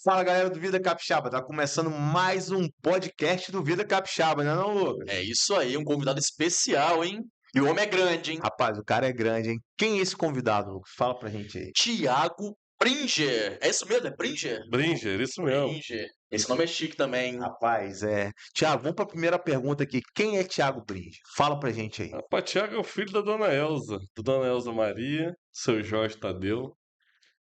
Fala, galera do Vida Capixaba, tá começando mais um podcast do Vida Capixaba, não é não, Lucas? É isso aí, um convidado especial, hein? E o homem é grande, hein? Rapaz, o cara é grande, hein? Quem é esse convidado, Lucas? Fala pra gente aí. Tiago Pringer. É isso mesmo, é Pringer? Bringer, isso mesmo. Pringer. Esse nome é chique também, hein? Rapaz, Tiago, vamos pra primeira pergunta aqui. Quem é Tiago Bringe? Fala pra gente aí. Rapaz, Tiago é o filho da Dona Elza, do Dona Elza Maria, seu Jorge Tadeu,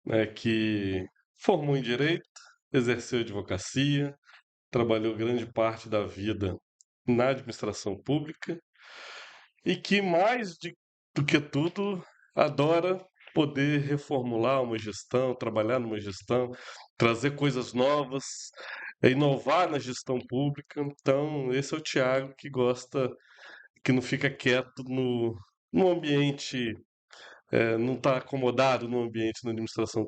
né, que formou em Direito, exerceu advocacia, trabalhou grande parte da vida na administração pública e que do que tudo adora poder reformular uma gestão, trabalhar numa gestão, trazer coisas novas, inovar na gestão pública. Então, esse é o Tiago que gosta, que não fica quieto no ambiente, não está acomodado no ambiente da administração.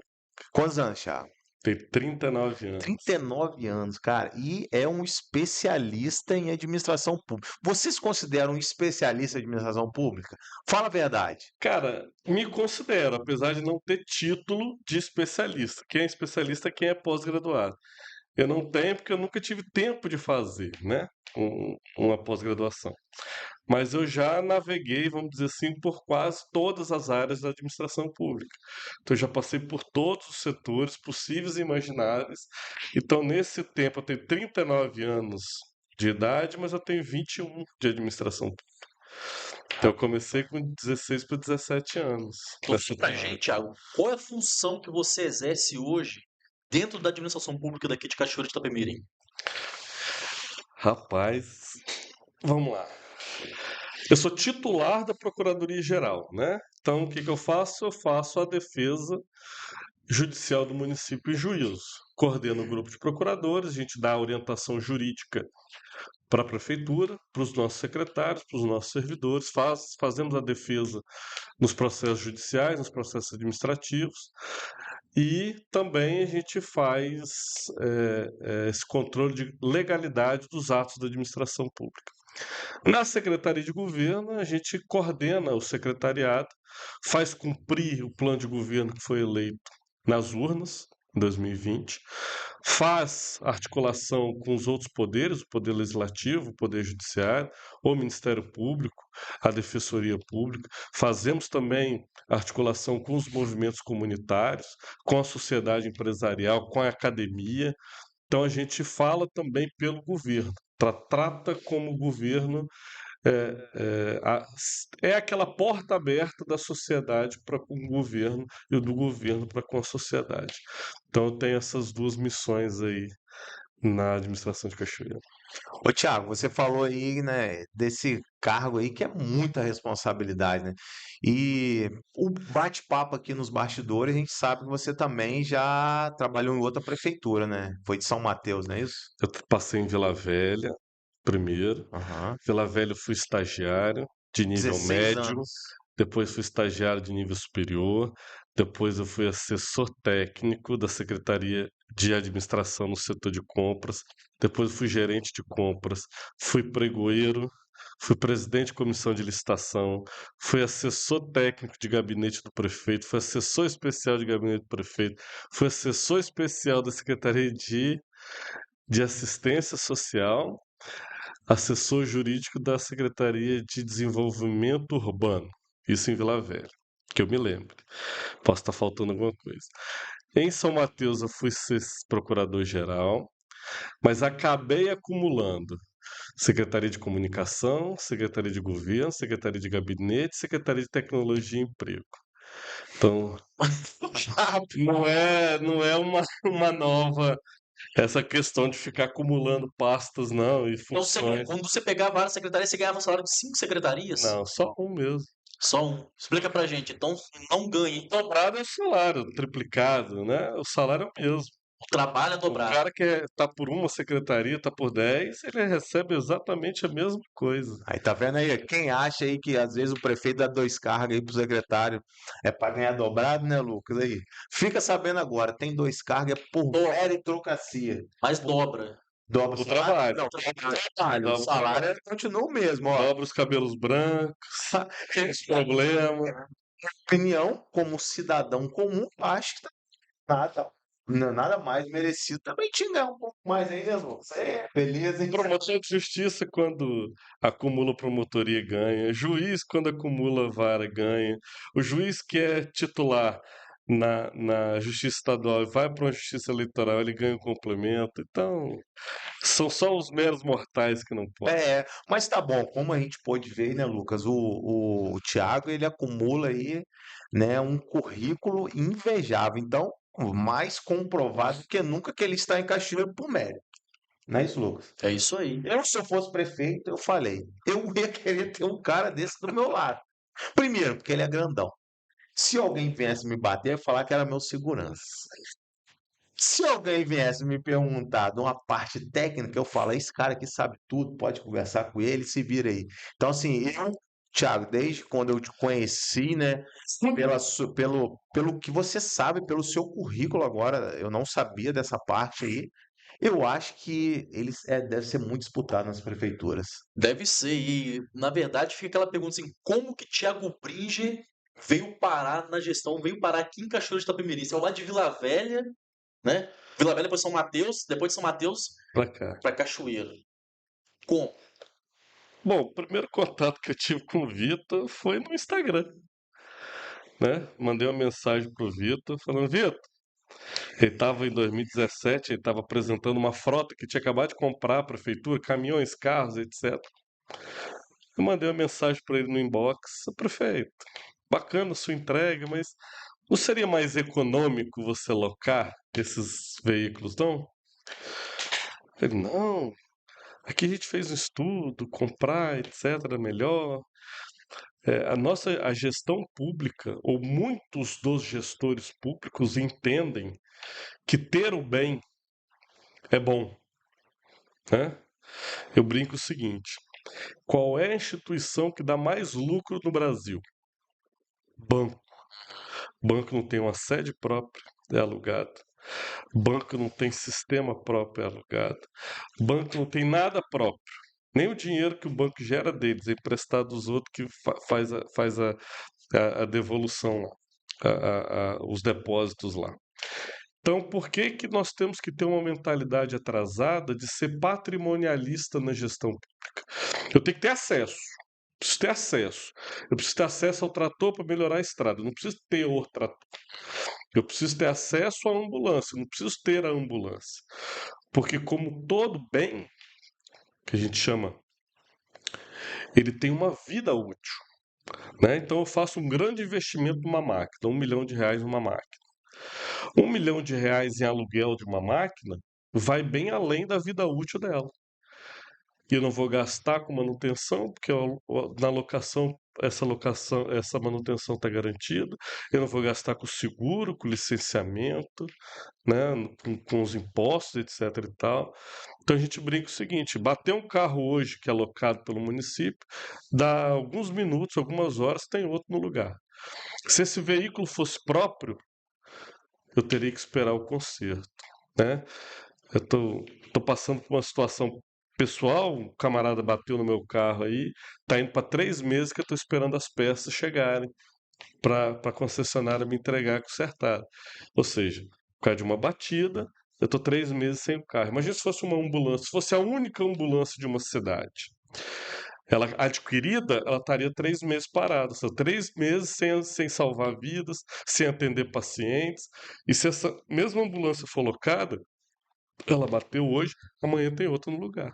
Quantos anos, Thiago? Tem 39 anos. 39 anos, cara, e é um especialista em administração pública. Você se considera um especialista em administração pública? Fala a verdade. Cara, me considero, apesar de não ter título de especialista. Quem é especialista é quem é pós-graduado. Eu não tenho porque eu nunca tive tempo de fazer, né? Uma pós-graduação. Mas eu já naveguei, vamos dizer assim, por quase todas as áreas da administração pública. Então, eu já passei por todos os setores possíveis e imagináveis. Então, nesse tempo, eu tenho 39 anos de idade, mas eu tenho 21 de administração pública. Então, eu comecei com 16 para 17 anos. Então, diz pra gente, Tiago, qual é a função que você exerce hoje dentro da administração pública daqui de Cachoeira de Itapemirim? Rapaz, vamos lá. Eu sou titular da Procuradoria-Geral, né? Então, o que eu faço? Eu faço a defesa judicial do município em juízo. Coordeno o grupo de procuradores, a gente dá orientação jurídica para a prefeitura, para os nossos secretários, para os nossos servidores, fazemos a defesa nos processos judiciais, nos processos administrativos, e também a gente faz esse controle de legalidade dos atos da administração pública. Na Secretaria de Governo, a gente coordena o secretariado, faz cumprir o plano de governo que foi eleito nas urnas, em 2020, faz articulação com os outros poderes, o Poder Legislativo, o Poder Judiciário, o Ministério Público, a Defensoria Pública, fazemos também articulação com os movimentos comunitários, com a sociedade empresarial, com a academia. Então a gente fala também pelo governo, trata como o governo é aquela porta aberta da sociedade para com o governo e do governo para com a sociedade. Então eu tenho essas duas missões aí na administração de Cachoeira. Ô, Thiago, você falou aí, né, desse cargo aí que é muita responsabilidade, né? E o bate-papo aqui nos bastidores, a gente sabe que você também já trabalhou em outra prefeitura, né? Foi de São Mateus, não é isso? Eu passei em Vila Velha primeiro. Aham. Vila Velha eu fui estagiário de nível 16 médio, anos. depois fui estagiário de nível superior, depois eu fui assessor técnico da Secretaria de Administração no setor de compras, depois eu fui gerente de compras, fui pregoeiro, fui presidente de comissão de licitação, fui assessor técnico de gabinete do prefeito, fui assessor especial de gabinete do prefeito, fui assessor especial da Secretaria de Assistência Social, assessor jurídico da Secretaria de Desenvolvimento Urbano, isso em Vila Velha, que eu me lembro. Posso estar faltando alguma coisa. Em São Mateus eu fui ser procurador-geral, mas acabei acumulando Secretaria de Comunicação, Secretaria de Governo, Secretaria de Gabinete, Secretaria de Tecnologia e Emprego. Então, não é uma nova essa questão de ficar acumulando pastas, não, e Então, funções. quando você pegava várias secretarias, você ganhava um salário de 5 secretarias? Não, só um mesmo. Só um. Explica pra gente. Então, não ganha. Dobrado é o salário, triplicado, né? O salário é o mesmo. O trabalho é O dobrado. cara que tá por uma secretaria, tá por 10, ele recebe exatamente a mesma coisa. Aí tá vendo aí? Quem acha aí que às vezes o prefeito dá dois cargos aí pro secretário é para ganhar dobrado, né, Lucas? Aí, fica sabendo agora, tem dois cargos, é por meritocracia. Mas dobra. Dobra o O salário? trabalho. Não, trabalho. O Dobra o salário trabalho. continua o mesmo, ó. Dobra os cabelos brancos, esse problema. Opinião, como cidadão comum, acho que tá nada. nada mais merecido. Também tinha que ganhar um pouco mais aí, né, Lucas? Beleza, hein? Promotor de justiça, quando acumula promotoria, ganha. Juiz, quando acumula vara, ganha. O juiz que é titular na justiça estadual e vai para uma justiça eleitoral, ele ganha um complemento. Então, são só os meros mortais que não podem. Mas tá bom, como a gente pôde ver, né, Lucas, o Thiago, ele acumula aí, né, um currículo invejável. Então, mais comprovado que nunca que ele está em Cachoeiro por mérito. Não é isso, Lucas? É isso aí. Se eu fosse prefeito, eu falei, eu ia querer ter um cara desse do meu lado. Primeiro, porque ele é grandão. Se alguém viesse me bater, eu ia falar que era meu segurança. Se alguém viesse me perguntar de uma parte técnica, eu falo, esse cara aqui sabe tudo, pode conversar com ele, se vira aí. Então, assim, Thiago, desde quando eu te conheci, né, pelo que você sabe, pelo seu currículo agora, eu não sabia dessa parte aí, eu acho que ele deve ser muito disputado nas prefeituras. Deve ser. E, na verdade, fica aquela pergunta assim: como que Thiago Bringer veio parar na gestão, veio parar aqui em Cachoeiro de Itapemirim? É lá de Vila Velha, né? Vila Velha, depois São Mateus, depois de São Mateus Pra cá. para Cachoeiro. Como? Bom, o primeiro contato que eu tive com o Vitor foi no Instagram, né? Mandei uma mensagem pro Vitor falando, Vitor, ele estava em 2017, ele estava apresentando uma frota que tinha acabado de comprar a prefeitura, caminhões, carros, etc. Eu mandei uma mensagem para ele no inbox, prefeito, bacana a sua entrega, mas não seria mais econômico você locar esses veículos, não? Ele, não, aqui a gente fez um estudo, comprar, etc, é melhor. A gestão pública, ou muitos dos gestores públicos entendem que ter o bem é bom, né? Eu brinco o seguinte, qual é a instituição que dá mais lucro no Brasil? Banco. Banco não tem uma sede própria, é alugado. Banco não tem sistema próprio, é alugado. Banco não tem nada próprio. Nem o dinheiro que o banco gera deles, é emprestado dos outros que faz a devolução, os depósitos lá. Então, por que que nós temos que ter uma mentalidade atrasada de ser patrimonialista na gestão pública? Eu tenho que ter acesso. Preciso ter acesso. Eu preciso ter acesso ao trator para melhorar a estrada. Eu não preciso ter o trator. Eu preciso ter acesso à ambulância. Eu não preciso ter a ambulância. Porque, como todo bem, que a gente chama, ele tem uma vida útil, né? Então, eu faço um grande investimento numa máquina, R$ 1 milhão numa máquina. R$ 1 milhão em aluguel de uma máquina vai bem além da vida útil dela. E eu não vou gastar com manutenção, porque na locação, essa manutenção está garantida. Eu não vou gastar com seguro, com licenciamento, né, com os impostos, etc e tal. Então a gente brinca o seguinte, bater um carro hoje que é alocado pelo município, dá alguns minutos, algumas horas, tem outro no lugar. Se esse veículo fosse próprio, eu teria que esperar o conserto, né? Eu tô passando por uma situação pessoal, um camarada bateu no meu carro aí, tá indo para 3 meses que eu tô esperando as peças chegarem para a concessionária me entregar consertado. Ou seja, por causa de uma batida, eu tô 3 meses sem o carro. Imagina se fosse uma ambulância, se fosse a única ambulância de uma cidade. Ela adquirida, ela estaria 3 meses parada, são 3 meses sem salvar vidas, sem atender pacientes. E se essa mesma ambulância for locada, ela bateu hoje, amanhã tem outra no lugar.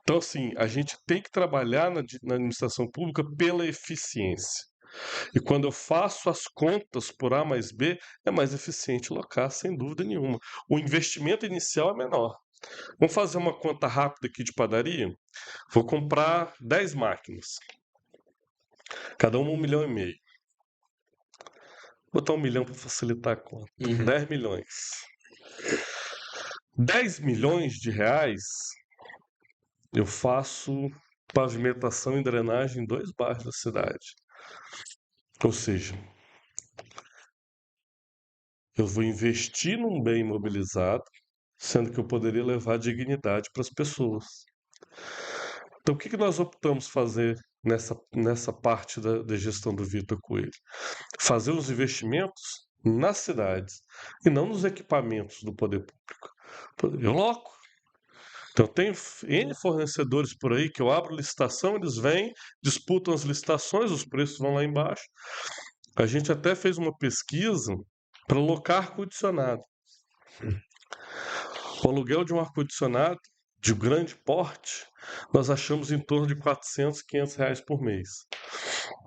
Então, assim, a gente tem que trabalhar na administração pública pela eficiência. E quando eu faço as contas por A mais B, é mais eficiente locar, sem dúvida nenhuma. O investimento inicial é menor. Vamos fazer uma conta rápida aqui de padaria? Vou comprar 10 máquinas, cada uma 1,5 milhão. Vou botar 1 milhão para facilitar a conta. 10 milhões. 10 milhões de reais eu faço pavimentação e drenagem em 2 bairros da cidade. Ou seja, eu vou investir num bem imobilizado, sendo que eu poderia levar dignidade para as pessoas. Então, o que nós optamos fazer nessa parte da gestão do Vitor Coelho? Fazer os investimentos nas cidades e não nos equipamentos do poder público. Eu loco. Então, tem N fornecedores por aí que eu abro licitação, eles vêm, disputam as licitações, os preços vão lá embaixo. A gente até fez uma pesquisa para alocar ar-condicionado. O aluguel de um ar-condicionado de grande porte, nós achamos em torno de R$ 400, R$ 500 por mês.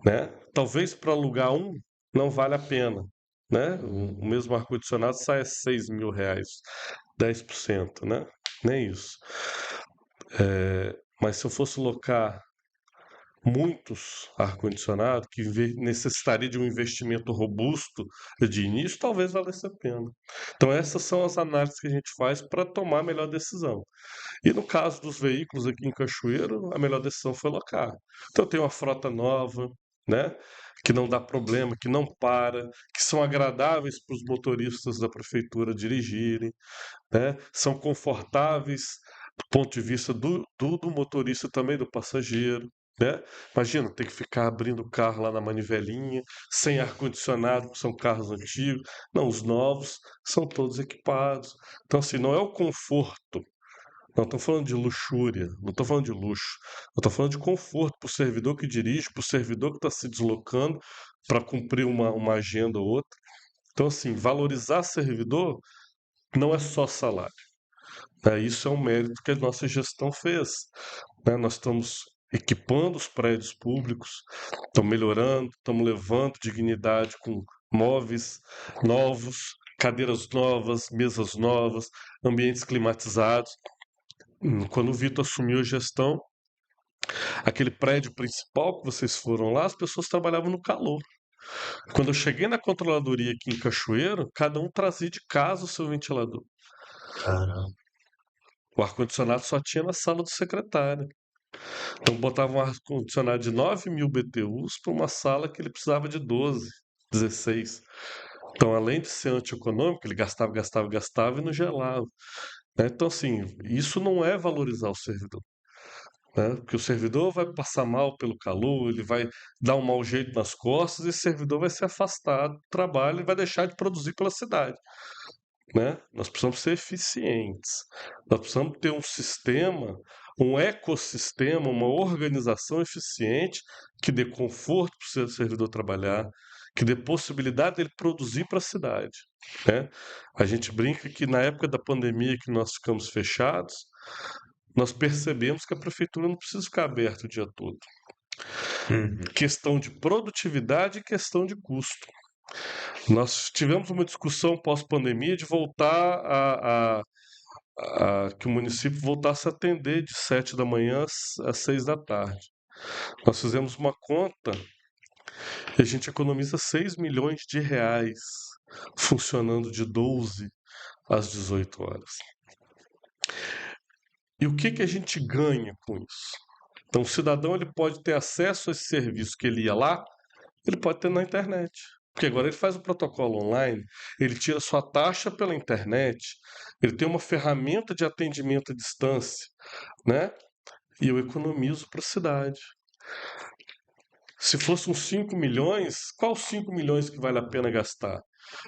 Né? Talvez para alugar um não vale a pena. Né? O mesmo ar-condicionado sai a R$ 6.000, 10%, né? Nem isso. Mas se eu fosse locar muitos ar-condicionado que necessitaria de um investimento robusto de início, talvez valesse a pena. Então essas são as análises que a gente faz para tomar a melhor decisão. E no caso dos veículos aqui em Cachoeiro, a melhor decisão foi locar. Então tem uma frota nova, né, que não dá problema, que não para, que são agradáveis para os motoristas da prefeitura dirigirem, né, são confortáveis do ponto de vista do motorista e também do passageiro. Né? Imagina, ter que ficar abrindo o carro lá na manivelinha, sem ar-condicionado, porque são carros antigos. Não, os novos são todos equipados. Então, assim, não é o conforto. Não estou falando de luxúria, não estou falando de luxo. Eu estou falando de conforto para o servidor que dirige, para o servidor que está se deslocando para cumprir uma agenda ou outra. Então, assim, valorizar servidor não é só salário. Isso é um mérito que a nossa gestão fez. Nós estamos equipando os prédios públicos, estamos melhorando, estamos levando dignidade com móveis novos, cadeiras novas, mesas novas, ambientes climatizados. Quando o Vitor assumiu a gestão, aquele prédio principal que vocês foram lá, as pessoas trabalhavam no calor. Quando eu cheguei na controladoria aqui em Cachoeiro, cada um trazia de casa o seu ventilador. Caramba. O ar-condicionado só tinha na sala do secretário. Então botava um ar-condicionado de 9.000 BTUs para uma sala que ele precisava de 12, 16. Então, além de ser antieconômico, ele gastava e não gelava. Então, assim, isso não é valorizar o servidor. Porque o servidor vai passar mal pelo calor, ele vai dar um mau jeito nas costas, e esse servidor vai se afastar do trabalho e vai deixar de produzir pela cidade. Nós precisamos ser eficientes, nós precisamos ter um sistema, um ecossistema, uma organização eficiente que dê conforto para o servidor trabalhar, que dê possibilidade dele produzir para a cidade. A gente brinca que na época da pandemia que nós ficamos fechados, nós percebemos que a prefeitura não precisa ficar aberta o dia todo. Questão de produtividade e questão de custo. Nós tivemos uma discussão pós-pandemia de voltar que o município voltasse a atender de 7 da manhã às 6 da tarde. Nós fizemos uma conta e a gente economiza R$ 6 milhões funcionando de 12 às 18 horas. E o que a gente ganha com isso? Então, o cidadão ele pode ter acesso a esse serviço que ele ia lá, ele pode ter na internet. Porque agora ele faz o protocolo online, ele tira sua taxa pela internet, ele tem uma ferramenta de atendimento à distância, né? E eu economizo para a cidade. Se fosse uns 5 milhões, qual 5 milhões que vale a pena gastar?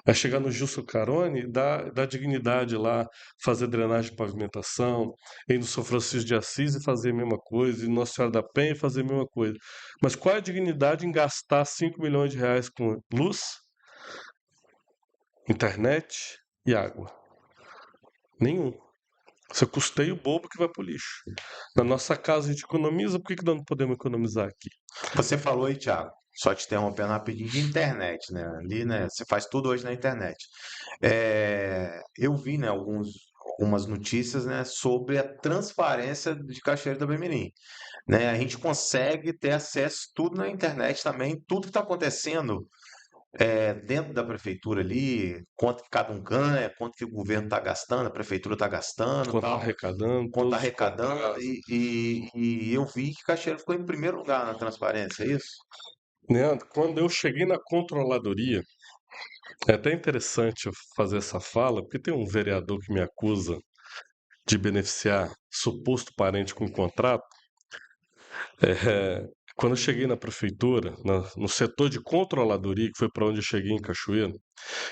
É chegar no Gilson Carone, dar dignidade lá, fazer drenagem de pavimentação, ir no São Francisco de Assis e fazer a mesma coisa, ir no Nossa Senhora da Penha e fazer a mesma coisa. Mas qual é a dignidade em gastar 5 milhões de reais com luz, internet e água? Nenhum. Você custeia o bobo que vai para o lixo. Na nossa casa a gente economiza, por que nós não podemos economizar aqui? Você falou aí, Thiago, só te interrompendo rapidinho, de internet, né? Ali, né? Você faz tudo hoje na internet. Eu vi, né, algumas notícias, né, sobre a transparência de Cachoeiro da Bemirim, né? A gente consegue ter acesso tudo na internet também, tudo que está acontecendo dentro da prefeitura ali, quanto que cada um ganha, quanto que o governo está gastando, a prefeitura está gastando, Quanto está tal, arrecadando, quanto está todos os arrecadando, contratos. e eu vi que Cachoeiro ficou em primeiro lugar na transparência, é isso? Leandro, quando eu cheguei na controladoria, é até interessante eu fazer essa fala, porque tem um vereador que me acusa de beneficiar suposto parente com contrato. quando eu cheguei na prefeitura, no setor de controladoria, que foi para onde eu cheguei em Cachoeiro,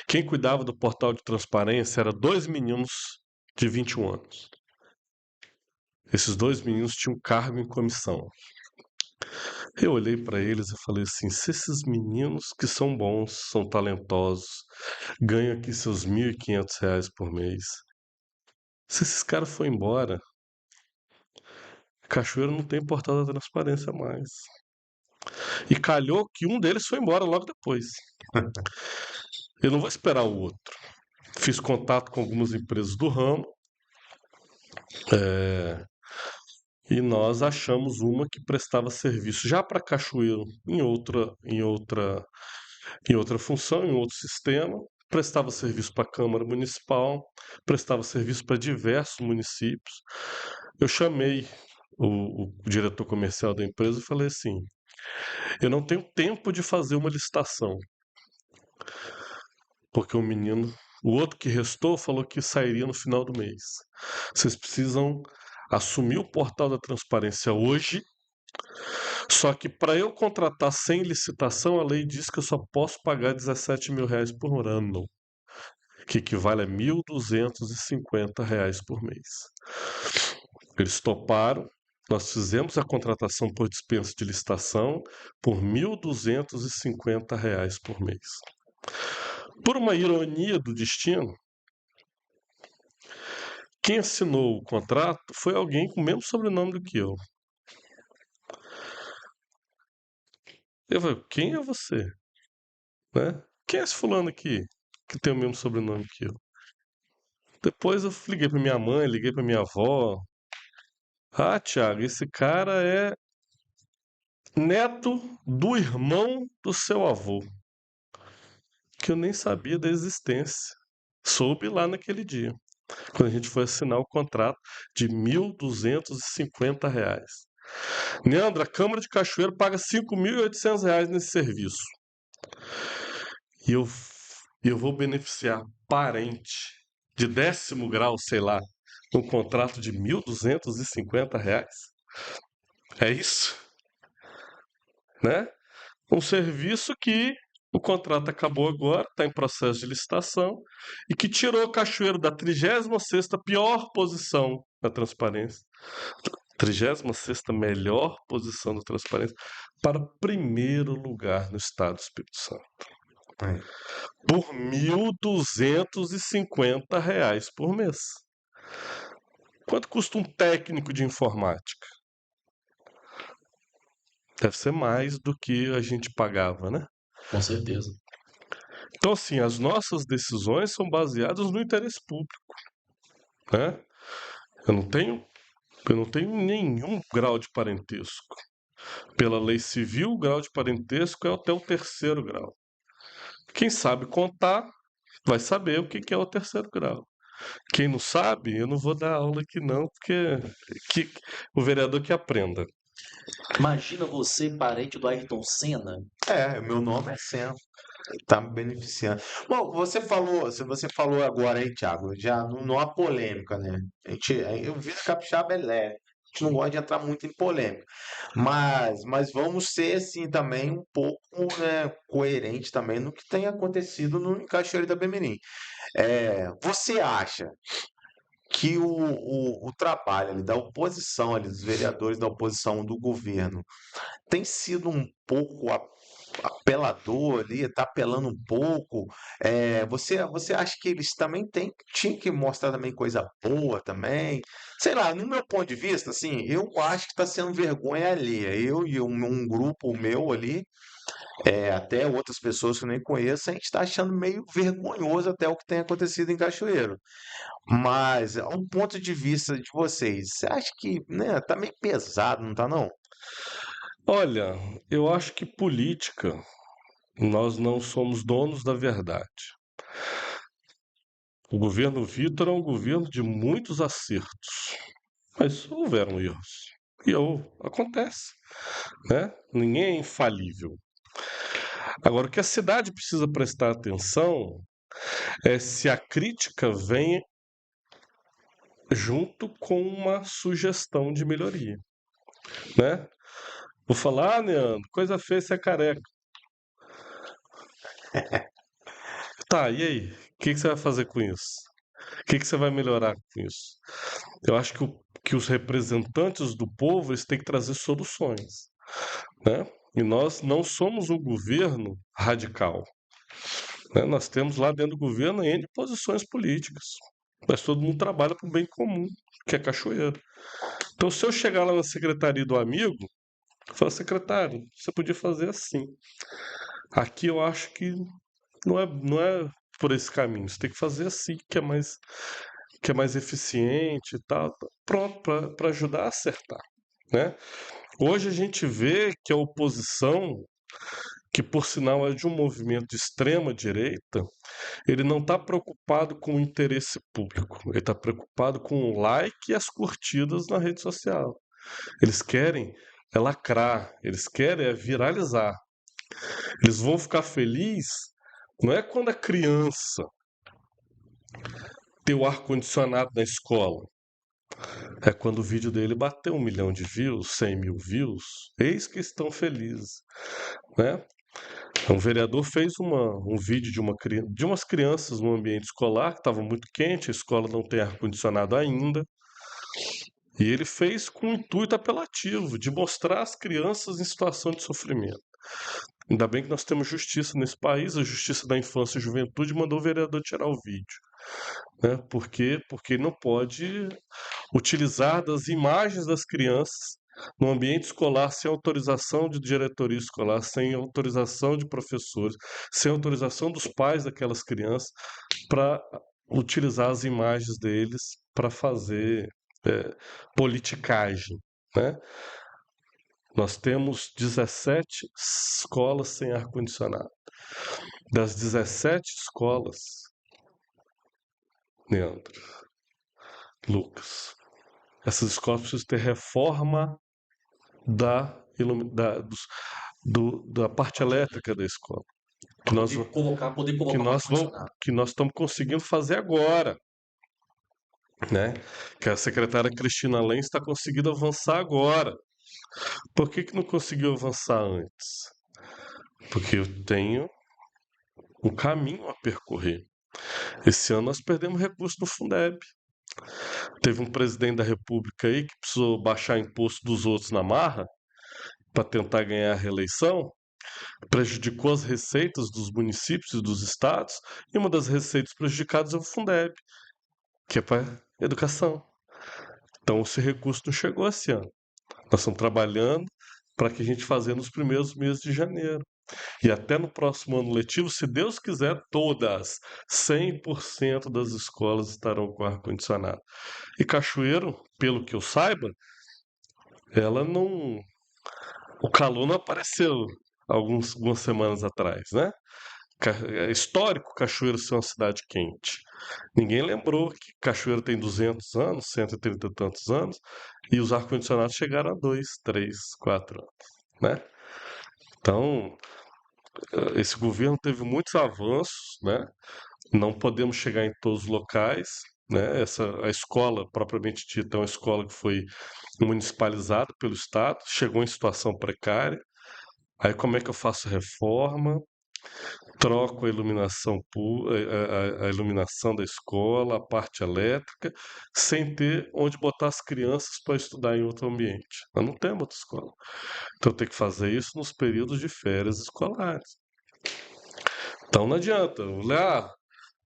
quem cuidava do portal de transparência eram 2 meninos de 21 anos. Esses 2 meninos tinham cargo em comissão. Eu olhei para eles e falei assim: se esses meninos que são bons, são talentosos, ganham aqui seus R$ 1.500 por mês, se esses caras forem embora, Cachoeiro não tem portal da transparência mais. E calhou que um deles foi embora logo depois. Eu não vou esperar o outro. Fiz contato com algumas empresas do ramo, e nós achamos uma que prestava serviço já para Cachoeiro em outra função, em outro sistema, prestava serviço para a Câmara Municipal, prestava serviço para diversos municípios. Eu chamei o diretor comercial da empresa e falei assim: eu não tenho tempo de fazer uma licitação, porque o outro que restou falou que sairia no final do mês. Vocês precisam assumir o portal da transparência hoje. Só que para eu contratar sem licitação, a lei diz que eu só posso pagar R$ 17.000 por ano, que equivale a R$ 1.250 por mês. Eles toparam, nós fizemos a contratação por dispensa de licitação por R$ 1.250 por mês. Por uma ironia do destino, quem assinou o contrato foi alguém com o mesmo sobrenome do que eu. Eu falei: quem é você? Né? Quem é esse fulano aqui que tem o mesmo sobrenome que eu? Depois eu liguei para minha mãe, liguei para minha avó. Ah, Thiago, esse cara é neto do irmão do seu avô, que eu nem sabia da existência. Soube lá naquele dia, quando a gente foi assinar o contrato de R$ 1.250. Neandro, a Câmara de Cachoeiro paga R$ 5.800 nesse serviço. E eu vou beneficiar parente de 10º grau, sei lá, um contrato de R$ 1.250? É isso? Né? Um serviço que o contrato acabou agora, está em processo de licitação, e que tirou Cachoeiro da 36ª pior posição na transparência, 36ª melhor posição da transparência, para o primeiro lugar no estado do Espírito Santo. É. Por R$ 1.250 por mês. Quanto custa um técnico de informática? Deve ser mais do que a gente pagava, né? Com certeza. Então, assim, as nossas decisões são baseadas no interesse público, né? Eu não tenho nenhum grau de parentesco. Pela lei civil, o grau de parentesco é até o 3º grau. Quem sabe contar vai saber o que é o 3º grau. Quem não sabe, eu não vou dar aula aqui não, porque o vereador que aprenda. Imagina você, parente do Ayrton Senna. Meu nome é Senna. Tá me beneficiando. Bom, você falou agora aí, Thiago, já não há polêmica, né? Eu vi que capixaba é leve. A gente não gosta de entrar muito em polêmica. Mas vamos ser, assim, também um pouco, né, coerente também no que tem acontecido no em Cachoeiro da Itapemirim. Você acha que o trabalho ali da oposição, ali, dos vereadores da oposição do governo, tem sido um pouco apelador ali, tá apelando um pouco. Você acha que eles também tinham que mostrar também coisa boa também? Sei lá, no meu ponto de vista, assim, eu acho que está sendo vergonha alheia. Eu e um grupo meu ali, até outras pessoas que eu nem conheço, a gente está achando meio vergonhoso até o que tem acontecido em Cachoeiro. Mas, ao ponto de vista de vocês, você acha que, né, tá meio pesado, não tá não? Olha, eu acho que política, nós não somos donos da verdade. O governo Vitor é um governo de muitos acertos, mas houveram erros. E acontece, né? Ninguém é infalível. Agora, o que a cidade precisa prestar atenção é se a crítica vem junto com uma sugestão de melhoria, né? Vou falar, Leandro, coisa feia você é careca. Tá, e aí? O que você vai fazer com isso? O que você vai melhorar com isso? Eu acho que os representantes do povo eles têm que trazer soluções, né? E nós não somos um governo radical, né? Nós temos lá dentro do governo N posições políticas, mas todo mundo trabalha para o bem comum, que é Cachoeiro. Então, se eu chegar lá na secretaria do amigo, eu falo, secretário, você podia fazer assim. Aqui eu acho que não é por esse caminho, você tem que fazer assim, que é mais eficiente e tal. Pronto, para ajudar a acertar, né? Hoje a gente vê que a oposição, que por sinal é de um movimento de extrema direita, ele não está preocupado com o interesse público, ele está preocupado com o like e as curtidas na rede social. Eles querem é lacrar, eles querem é viralizar. Eles vão ficar felizes não é quando a criança tem o ar-condicionado na escola. É quando o vídeo dele bateu 1 milhão de views, 100 mil views. Eis que estão felizes, né? Um vereador fez um vídeo de umas crianças no ambiente escolar, que estava muito quente, a escola não tem ar-condicionado ainda. E ele fez com o intuito apelativo de mostrar as crianças em situação de sofrimento. Ainda bem que nós temos justiça nesse país, a Justiça da Infância e Juventude mandou o vereador tirar o vídeo, né? Por quê? Porque ele não pode utilizar das imagens das crianças no ambiente escolar sem autorização de diretoria escolar, sem autorização de professores, sem autorização dos pais daquelas crianças, para utilizar as imagens deles para fazer politicagem, né? Nós temos 17 escolas sem ar-condicionado. Das 17 escolas, Leandro, Lucas, essas escolas precisam ter reforma da parte elétrica da escola. Que nós, Poder que colocar um nós, ar-condicionado. que nós estamos conseguindo fazer agora, né? Que a secretária Cristina Lenz está conseguindo avançar agora. Por que não conseguiu avançar antes? Porque eu tenho um caminho a percorrer. Esse ano nós perdemos recursos no Fundeb. Teve um presidente da República aí que precisou baixar imposto dos outros na marra para tentar ganhar a reeleição, prejudicou as receitas dos municípios e dos estados, e uma das receitas prejudicadas é o Fundeb, que é para educação. Então esse recurso não chegou esse ano. Nós estamos trabalhando para que a gente faça nos primeiros meses de janeiro. E até no próximo ano letivo, se Deus quiser, todas, 100% das escolas estarão com ar-condicionado. E Cachoeiro, pelo que eu saiba, ela não. O calor não apareceu algumas semanas atrás, né? É histórico Cachoeiro ser uma cidade quente. Ninguém lembrou que Cachoeiro tem 200 anos, 130 e tantos anos, e os ar-condicionados chegaram a 2, 3, 4 anos, né? Então, esse governo teve muitos avanços, né? Não podemos chegar em todos os locais, né? A escola, propriamente dita, é uma escola que foi municipalizada pelo Estado, chegou em situação precária. Aí como é que eu faço reforma? Troco a iluminação, a iluminação da escola, a parte elétrica, sem ter onde botar as crianças para estudar em outro ambiente. Nós não temos outra escola. Então eu tenho que fazer isso nos períodos de férias escolares. Então não adianta.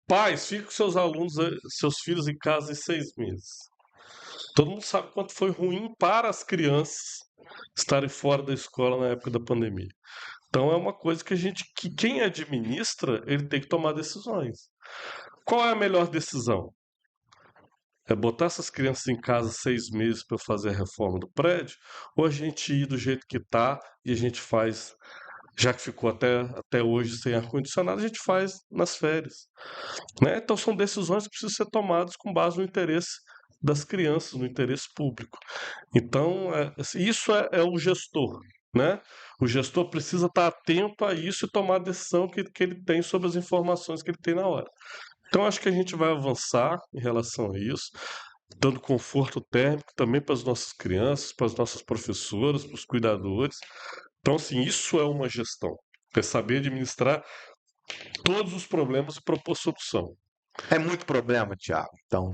Pais, fiquem com seus alunos, seus filhos em casa em 6 meses. Todo mundo sabe quanto foi ruim para as crianças estarem fora da escola na época da pandemia. Então é uma coisa que quem administra, ele tem que tomar decisões. Qual é a melhor decisão? É botar essas crianças em casa 6 meses para fazer a reforma do prédio? Ou a gente ir do jeito que está e a gente faz, já que ficou até hoje sem ar-condicionado, a gente faz nas férias, né? Então são decisões que precisam ser tomadas com base no interesse das crianças, no interesse público. Então, isso é o gestor, né? O gestor precisa estar atento a isso e tomar a decisão que ele tem sobre as informações que ele tem na hora. Então, acho que a gente vai avançar em relação a isso. dando conforto térmico também para as nossas crianças, para as nossas professoras, para os cuidadores. Então, assim, isso é uma gestão. É saber administrar todos os problemas e propor solução. É muito problema, Thiago. Então,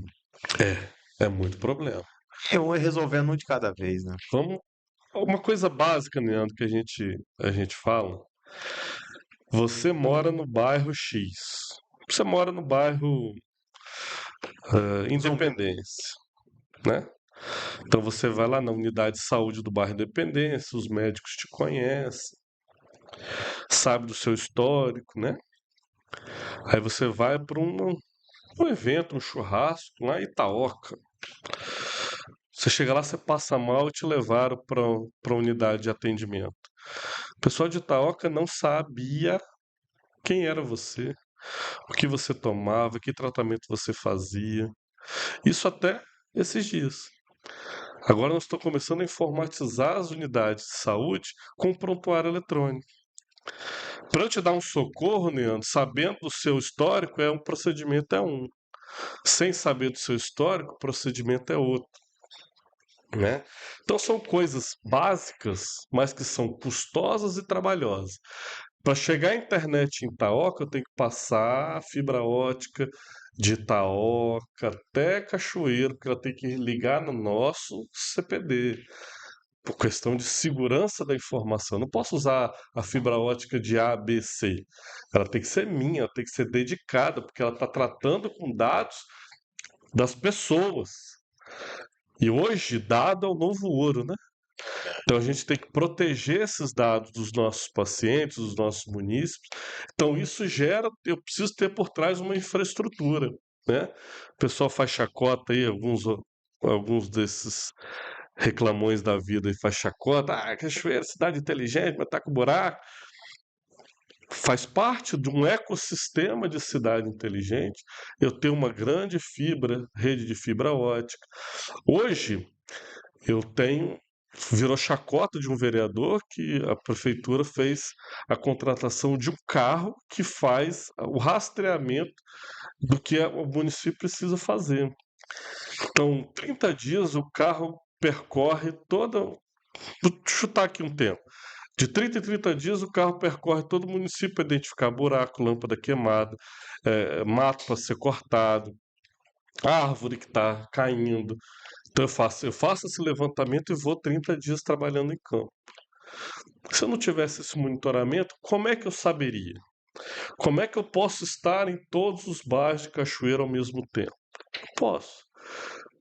É muito problema. eu vou resolvendo um de cada vez, né? Vamos. Uma coisa básica, Leandro, que a gente fala. Você mora no bairro X. Você mora no bairro Independência, né? Então você vai lá na unidade de saúde do bairro Independência, os médicos te conhecem, sabe do seu histórico, né? Aí você vai para um evento, um churrasco lá em Itaoca. Você chega lá, você passa mal e te levaram para a unidade de atendimento. O pessoal de Itaoca não sabia quem era você, o que você tomava, que tratamento você fazia. Isso até esses dias. Agora nós estamos começando a informatizar as unidades de saúde com prontuário eletrônico. Para eu te dar um socorro, Leandro, sabendo do seu histórico, um procedimento é um. Sem saber do seu histórico, o procedimento é outro. Né? Então são coisas básicas, mas que são custosas e trabalhosas. Para chegar à internet em Itaoca, eu tenho que passar a fibra ótica de Itaoca até Cachoeiro, porque ela tem que ligar no nosso CPD. Por questão de segurança da informação. Eu não posso usar a fibra ótica de A, B, C. Ela tem que ser minha, ela tem que ser dedicada, porque ela está tratando com dados das pessoas. E hoje, dado é o novo ouro, né? Então a gente tem que proteger esses dados dos nossos pacientes, dos nossos munícipes. Então isso gera, eu preciso ter por trás uma infraestrutura, né? O pessoal faz chacota aí, alguns desses reclamões da vida e faz chacota. Ah, Cachoeira, cidade inteligente, mas tá com buraco. Faz parte de um ecossistema de cidade inteligente. Eu tenho uma grande rede de fibra ótica. Hoje, eu tenho. Virou chacota de um vereador que a prefeitura fez a contratação de um carro que faz o rastreamento do que o município precisa fazer. Então, 30 dias o carro percorre toda. Vou chutar aqui um tempo. De 30 em 30 dias, o carro percorre todo o município para identificar buraco, lâmpada queimada, mato para ser cortado, árvore que está caindo. Então eu faço esse levantamento e vou 30 dias trabalhando em campo. Se eu não tivesse esse monitoramento, como é que eu saberia? Como é que eu posso estar em todos os bairros de Cachoeira ao mesmo tempo? Não posso.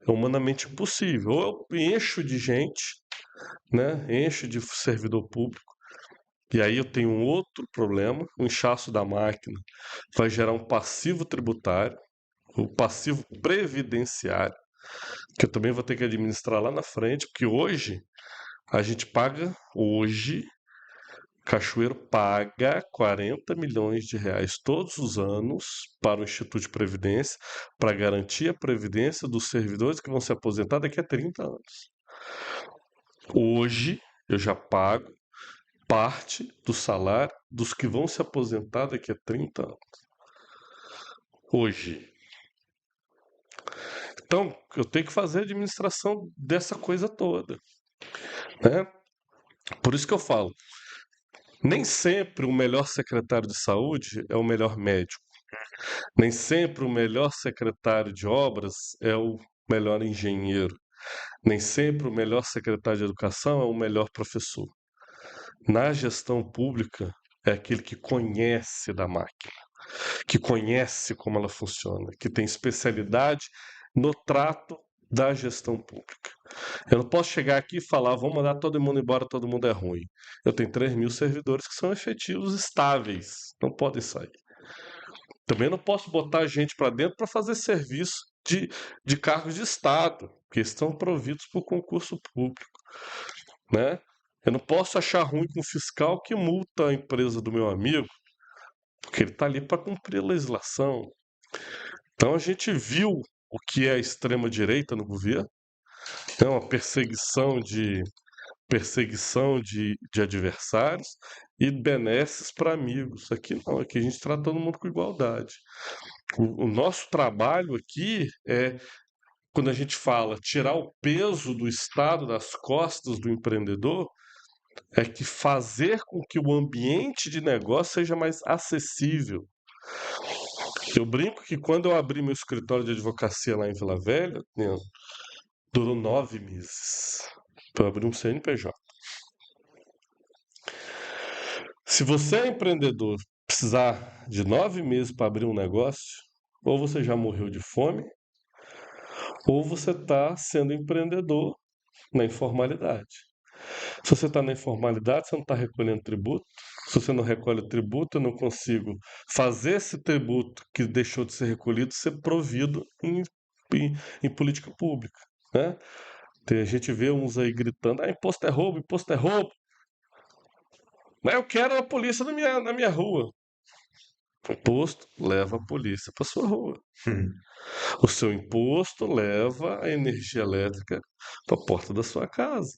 É humanamente impossível. Ou eu encho de gente, né? Encho de servidor público. E aí eu tenho um outro problema, o inchaço da máquina vai gerar um passivo tributário, o passivo previdenciário, que eu também vou ter que administrar lá na frente, porque hoje a gente paga, Cachoeiro paga 40 milhões de reais todos os anos para o Instituto de Previdência, para garantir a previdência dos servidores que vão se aposentar daqui a 30 anos. Hoje eu já pago parte do salário dos que vão se aposentar daqui a 30 anos. Hoje. Então, eu tenho que fazer a administração dessa coisa toda. Né? Por isso que eu falo, nem sempre o melhor secretário de saúde é o melhor médico. Nem sempre o melhor secretário de obras é o melhor engenheiro. Nem sempre o melhor secretário de educação é o melhor professor. Na gestão pública, é aquele que conhece da máquina, que conhece como ela funciona, que tem especialidade no trato da gestão pública. Eu não posso chegar aqui e falar, vamos mandar todo mundo embora, todo mundo é ruim. Eu tenho 3.000 servidores que são efetivos, estáveis, não podem sair. Também não posso botar gente para dentro para fazer serviço de cargos de Estado, que estão providos por concurso público. Né? Eu não posso achar ruim com um fiscal que multa a empresa do meu amigo, porque ele está ali para cumprir a legislação. Então a gente viu o que é a extrema-direita no governo, é uma perseguição de adversários e benesses para amigos. Aqui não, aqui a gente trata todo mundo com igualdade. O nosso trabalho aqui é quando a gente fala tirar o peso do Estado das costas do empreendedor, é que fazer com que o ambiente de negócio seja mais acessível. Eu brinco que quando eu abri meu escritório de advocacia lá em Vila Velha, né, durou 9 meses para eu abrir um CNPJ. Se você é empreendedor, precisar de 9 meses para abrir um negócio, ou você já morreu de fome, ou você está sendo empreendedor na informalidade. Se você está na informalidade, você não está recolhendo tributo. Se você não recolhe tributo, eu não consigo fazer esse tributo que deixou de ser recolhido ser provido em política pública, né? A gente vê uns aí gritando, imposto é roubo, imposto é roubo. Mas eu quero a polícia na minha rua. O imposto leva a polícia para sua rua. O seu imposto leva a energia elétrica para a porta da sua casa.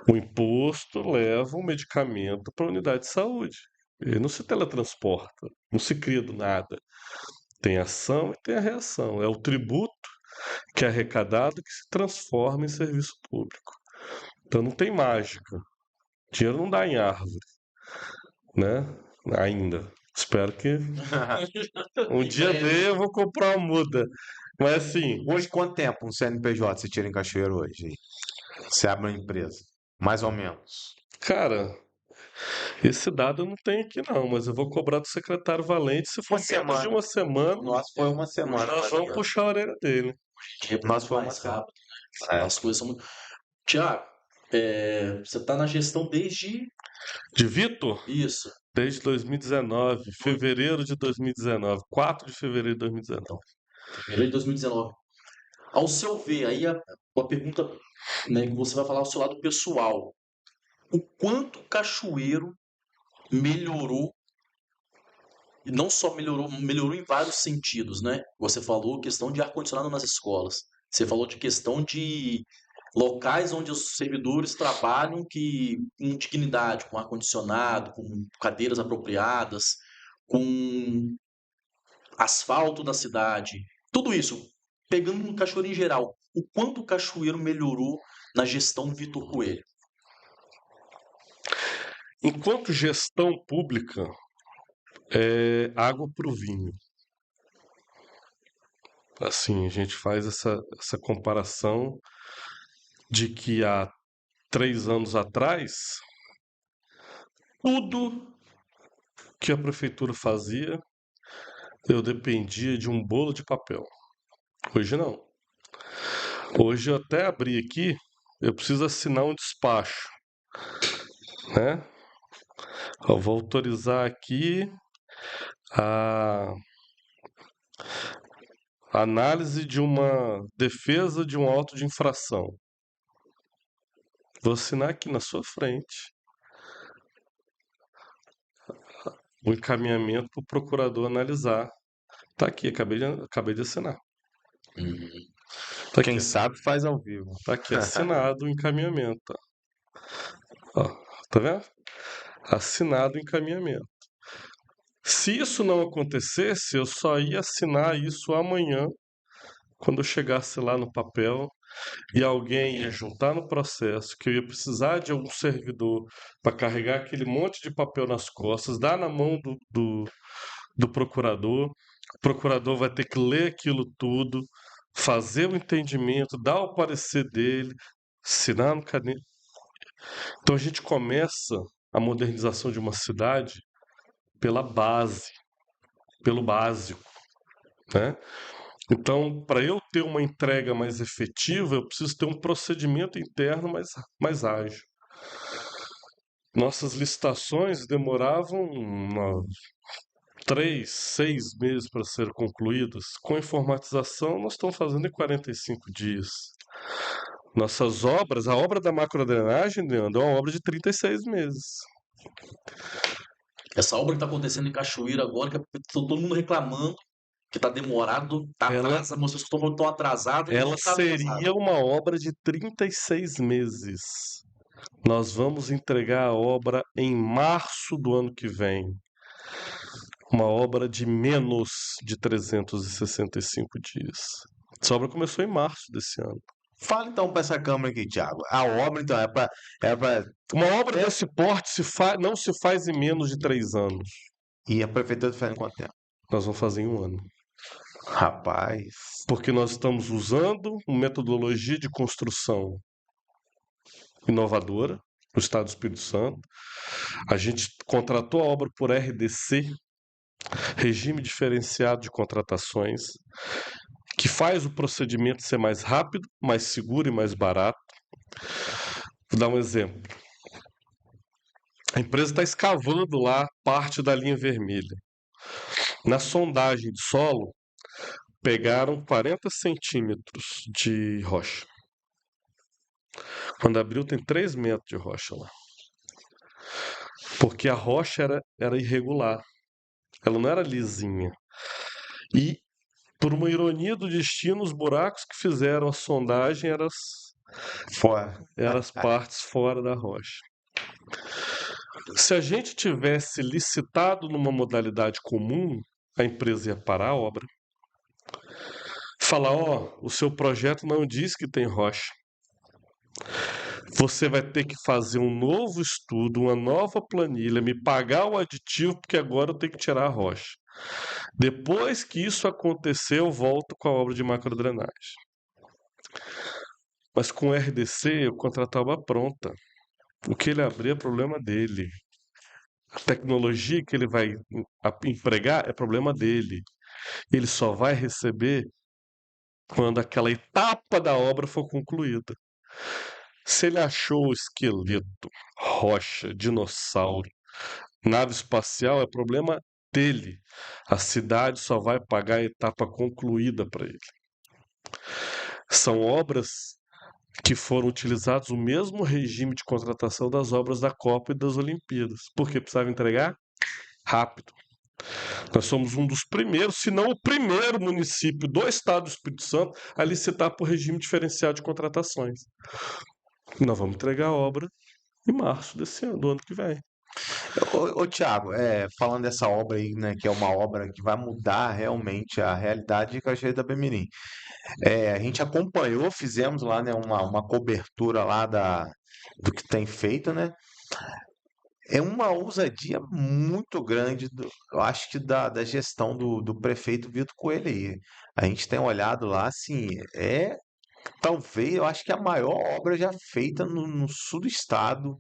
O imposto leva o medicamento para a unidade de saúde. Ele não se teletransporta, não se cria do nada. Tem ação e tem a reação. É o tributo que é arrecadado que se transforma em serviço público. Então não tem mágica. Dinheiro não dá em árvore, né? Ainda. Espero que um dia dê eu vou comprar uma muda. Mas assim, Hoje, quanto tempo um CNPJ você tira em Cachoeiro hoje? Aí? Você abre uma empresa? Mais ou menos. cara, esse dado eu não tenho aqui não, mas eu vou cobrar do secretário Valente. Se for Uma menos de semana. uma semana, Nós foi uma semana. nós mais ou vamos menos. puxar a orelha dele. É Nós muito foi uma mais semana. rápido, né? É. As coisas são muito. Tiago, você está na gestão desde De Vitor, isso. desde 2019, fevereiro de 2019, 4 de fevereiro de 2019. Então, fevereiro de 2019. Ao seu ver, aí a pergunta, né, que você vai falar ao seu lado pessoal. O quanto Cachoeiro melhorou, e não só melhorou, melhorou em vários sentidos, né? Você falou questão de ar-condicionado nas escolas. Você falou de questão de locais onde os servidores trabalham que com dignidade, com ar-condicionado, com cadeiras apropriadas, com asfalto da cidade. Tudo isso, pegando no Cachoeiro em geral, o quanto o Cachoeiro melhorou na gestão Vitor Coelho? Enquanto gestão pública, é água para o vinho. Assim, a gente faz essa comparação de que há 3 anos atrás, tudo que a prefeitura fazia, eu dependia de um bolo de papel. Hoje não. Hoje eu até abri aqui, eu preciso assinar um despacho, né? Eu vou autorizar aqui a análise de uma defesa de um auto de infração. Vou assinar aqui na sua frente o encaminhamento para o procurador analisar. Tá aqui, acabei de assinar. Tá aqui, Quem sabe faz ao vivo. tá aqui assinado o encaminhamento. Ó, tá vendo? Assinado o encaminhamento. Se isso não acontecesse, eu só ia assinar isso amanhã, quando eu chegasse lá no papel e alguém ia juntar no processo que eu ia precisar de algum servidor para carregar aquele monte de papel nas costas, dar na mão do procurador. O procurador vai ter que ler aquilo tudo, fazer o entendimento, dar o parecer dele, assinar no caderno. Então a gente começa a modernização de uma cidade pela base, pelo básico, né? Então, para eu ter uma entrega mais efetiva, eu preciso ter um procedimento interno mais ágil. Nossas licitações demoravam 3, 6 meses para serem concluídas. Com a informatização, nós estamos fazendo em 45 dias. Nossas obras, a obra da macrodrenagem, Leandro, é uma obra de 36 meses. Essa obra que está acontecendo em Cachoeira agora, que tá todo mundo reclamando que está demorado, tá Ela- atrasado, as pessoas estão atrasadas. Ela não tá atrasado. seria uma obra de 36 meses. Nós vamos entregar a obra em março do ano que vem. Uma obra de menos de 365 dias. Essa obra começou em março desse ano. Fala então para essa câmera aqui, Thiago. A obra, então, é para. Uma obra desse porte não se faz em menos de 3 anos. E a prefeitura faz em quanto tempo? Nós vamos fazer em 1 ano. Rapaz. Porque nós estamos usando uma metodologia de construção inovadora no estado do Espírito Santo. A gente contratou a obra por RDC, Regime Diferenciado de Contratações, que faz o procedimento ser mais rápido, mais seguro e mais barato. Vou dar um exemplo. A empresa está escavando lá parte da linha vermelha. Na sondagem de solo, pegaram 40 centímetros de rocha. Quando abriu, tem 3 metros de rocha lá. Porque a rocha era irregular. Ela não era lisinha. E, por uma ironia do destino, os buracos que fizeram a sondagem eram Fora. as partes fora da rocha. Se a gente tivesse licitado numa modalidade comum, a empresa ia parar a obra. Falar, o seu projeto não diz que tem rocha. Você vai ter que fazer um novo estudo, uma nova planilha, me pagar o aditivo, porque agora eu tenho que tirar a rocha. Depois que isso acontecer, eu volto com a obra de macrodrenagem. Mas com o RDC, eu contratava pronta. O que ele abrir é problema dele. A tecnologia que ele vai empregar é problema dele. Ele só vai receber quando aquela etapa da obra for concluída. Se ele achou esqueleto, rocha, dinossauro, nave espacial, é problema dele. A cidade só vai pagar a etapa concluída para ele. São obras que foram utilizados o mesmo regime de contratação das obras da Copa e das Olimpíadas. Porque precisava entregar rápido. Nós somos um dos primeiros, se não o primeiro município do estado do Espírito Santo a licitar por regime diferenciado de contratações. Nós vamos entregar a obra em março desse ano, do ano que vem. Ô Thiago, falando dessa obra aí, né, que é uma obra que vai mudar realmente a realidade de Cachoeira da Itapemirim. A gente acompanhou, fizemos lá, né, uma cobertura lá do que tem feito, né? É uma ousadia muito grande, eu acho que da gestão do prefeito Vitor Coelho aí. A gente tem olhado lá, assim, talvez, eu acho que a maior obra já feita no sul do estado. O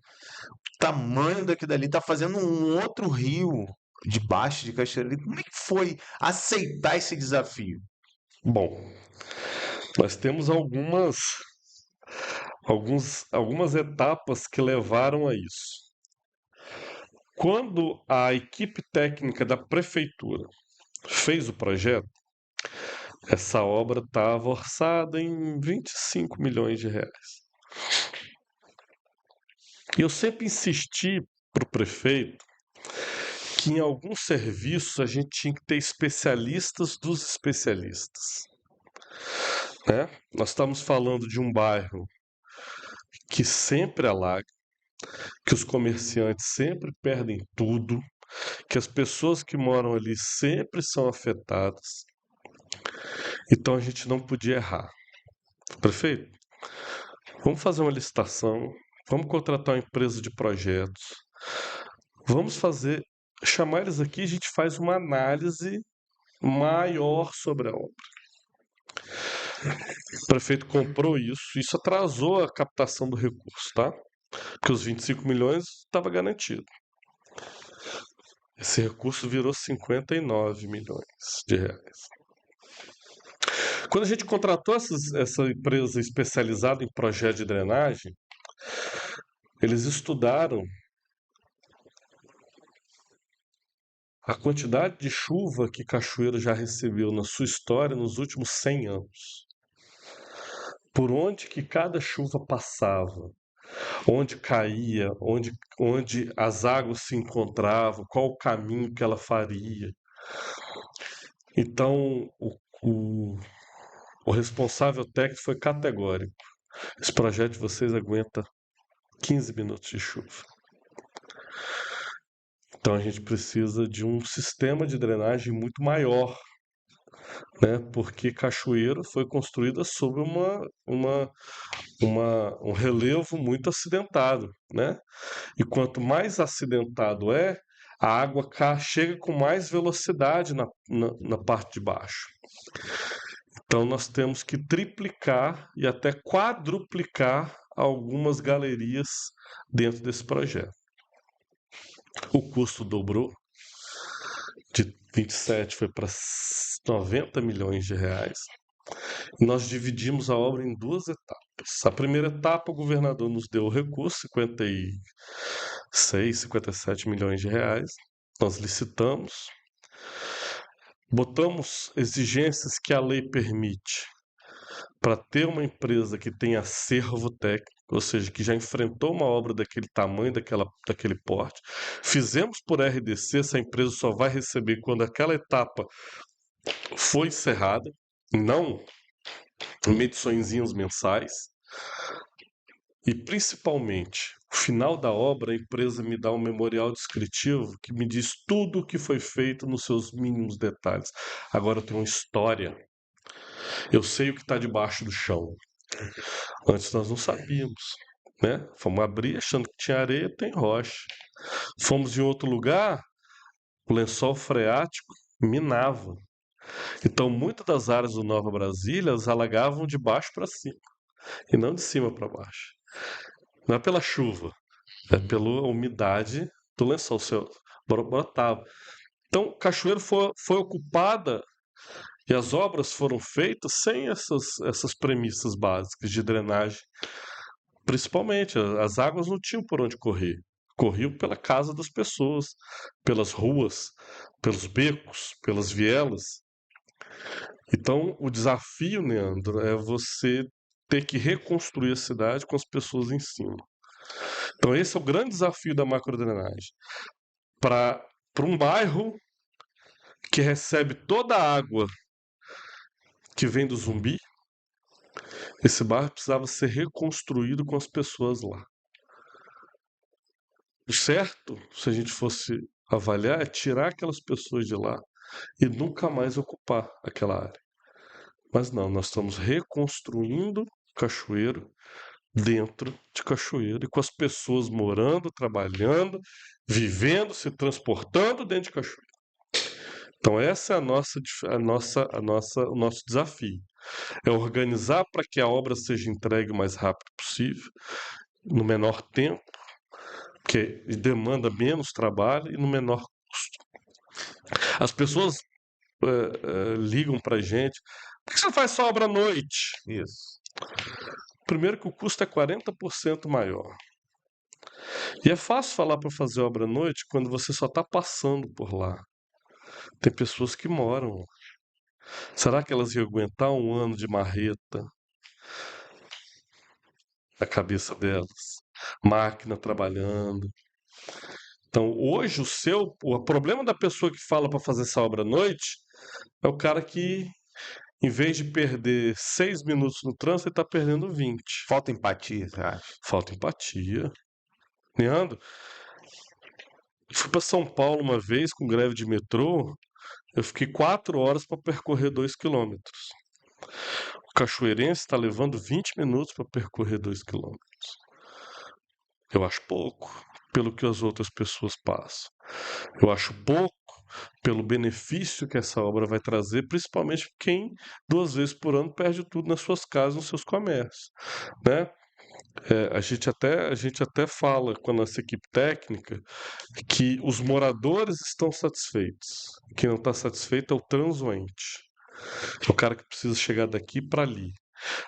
tamanho daqui dali, tá fazendo um outro rio debaixo de Cachoeira. Como é que foi aceitar esse desafio? Bom, nós temos algumas etapas que levaram a isso. Quando a equipe técnica da prefeitura fez o projeto, essa obra estava orçada em 25 milhões de reais. E eu sempre insisti para o prefeito que em alguns serviços a gente tinha que ter especialistas dos especialistas. Né? Nós estamos falando de um bairro que sempre alaga, que os comerciantes sempre perdem tudo, que as pessoas que moram ali sempre são afetadas. Então a gente não podia errar. Prefeito, vamos fazer uma licitação, vamos contratar uma empresa de projetos, vamos chamar eles aqui, a gente faz uma análise maior sobre a obra. O prefeito comprou isso atrasou a captação do recurso, tá? Porque os 25 milhões estava garantido. Esse recurso virou 59 milhões de reais. Quando a gente contratou essa empresa especializada em projeto de drenagem, eles estudaram a quantidade de chuva que Cachoeira já recebeu na sua história nos últimos 100 anos. Por onde que cada chuva passava, onde caía, onde as águas se encontravam, qual o caminho que ela faria. Então, o responsável técnico foi categórico. Esse projeto de vocês aguenta 15 minutos de chuva. Então a gente precisa de um sistema de drenagem muito maior né? Porque Cachoeiro foi construída sobre um relevo muito acidentado, né? E quanto mais acidentado a água chega com mais velocidade na parte de baixo. Então nós temos que triplicar e até quadruplicar algumas galerias dentro desse projeto. O custo dobrou, de 27 foi para 90 milhões de reais. Nós dividimos a obra em duas etapas. A primeira etapa, o governador nos deu o recurso, 56, 57 milhões de reais. Nós licitamos, botamos exigências que a lei permite para ter uma empresa que tem acervo técnico, ou seja, que já enfrentou uma obra daquele tamanho, daquele porte. Fizemos por RDC, essa empresa só vai receber quando aquela etapa foi encerrada, não mediçõezinhas mensais. E principalmente, no final da obra, a empresa me dá um memorial descritivo que me diz tudo o que foi feito nos seus mínimos detalhes. Agora eu tenho uma história. Eu sei o que está debaixo do chão. Antes nós não sabíamos, né? Fomos abrir achando que tinha areia, tem rocha. Fomos em outro lugar, o lençol freático minava. Então, muitas das áreas do Nova Brasília, elas alagavam de baixo para cima, e não de cima para baixo. Não é pela chuva, é pela umidade do lençol, brotava. Então, Cachoeiro foi ocupada e as obras foram feitas sem essas premissas básicas de drenagem. Principalmente, as águas não tinham por onde correr. Corriam pela casa das pessoas, pelas ruas, pelos becos, pelas vielas. Então, o desafio, Leandro, é você ter que reconstruir a cidade com as pessoas em cima. Então, esse é o grande desafio da macrodrenagem. Para um bairro que recebe toda a água que vem do Zumbi, esse bairro precisava ser reconstruído com as pessoas lá. O certo, se a gente fosse avaliar, é tirar aquelas pessoas de lá e nunca mais ocupar aquela área. Mas não, nós estamos reconstruindo Cachoeiro dentro de Cachoeiro e com as pessoas morando, trabalhando, vivendo, se transportando dentro de Cachoeiro. Então essa é o nosso desafio. É organizar para que a obra seja entregue o mais rápido possível, no menor tempo, que demanda menos trabalho e no menor custo. As pessoas ligam para a gente, por que você faz só obra à noite? Isso. Primeiro que o custo é 40% maior. E é fácil falar para fazer obra à noite quando você só está passando por lá. Tem pessoas que moram. Será que elas iam aguentar um ano de marreta na cabeça delas? Máquina trabalhando. Então, hoje, o problema da pessoa que fala para fazer essa obra à noite é o cara que, em vez de perder 6 minutos no trânsito, ele está perdendo 20. Falta empatia, você acha? Falta empatia. Leandro, fui para São Paulo uma vez com greve de metrô. Eu fiquei 4 horas para percorrer 2 quilômetros. O cachoeirense está levando 20 minutos para percorrer 2 quilômetros. Eu acho pouco pelo que as outras pessoas passam. Eu acho pouco pelo benefício que essa obra vai trazer, principalmente quem 2 vezes por ano perde tudo nas suas casas, nos seus comércios, né? A gente até fala com a nossa equipe técnica que os moradores estão satisfeitos. Quem não está satisfeito é o transuente. É o cara que precisa chegar daqui para ali.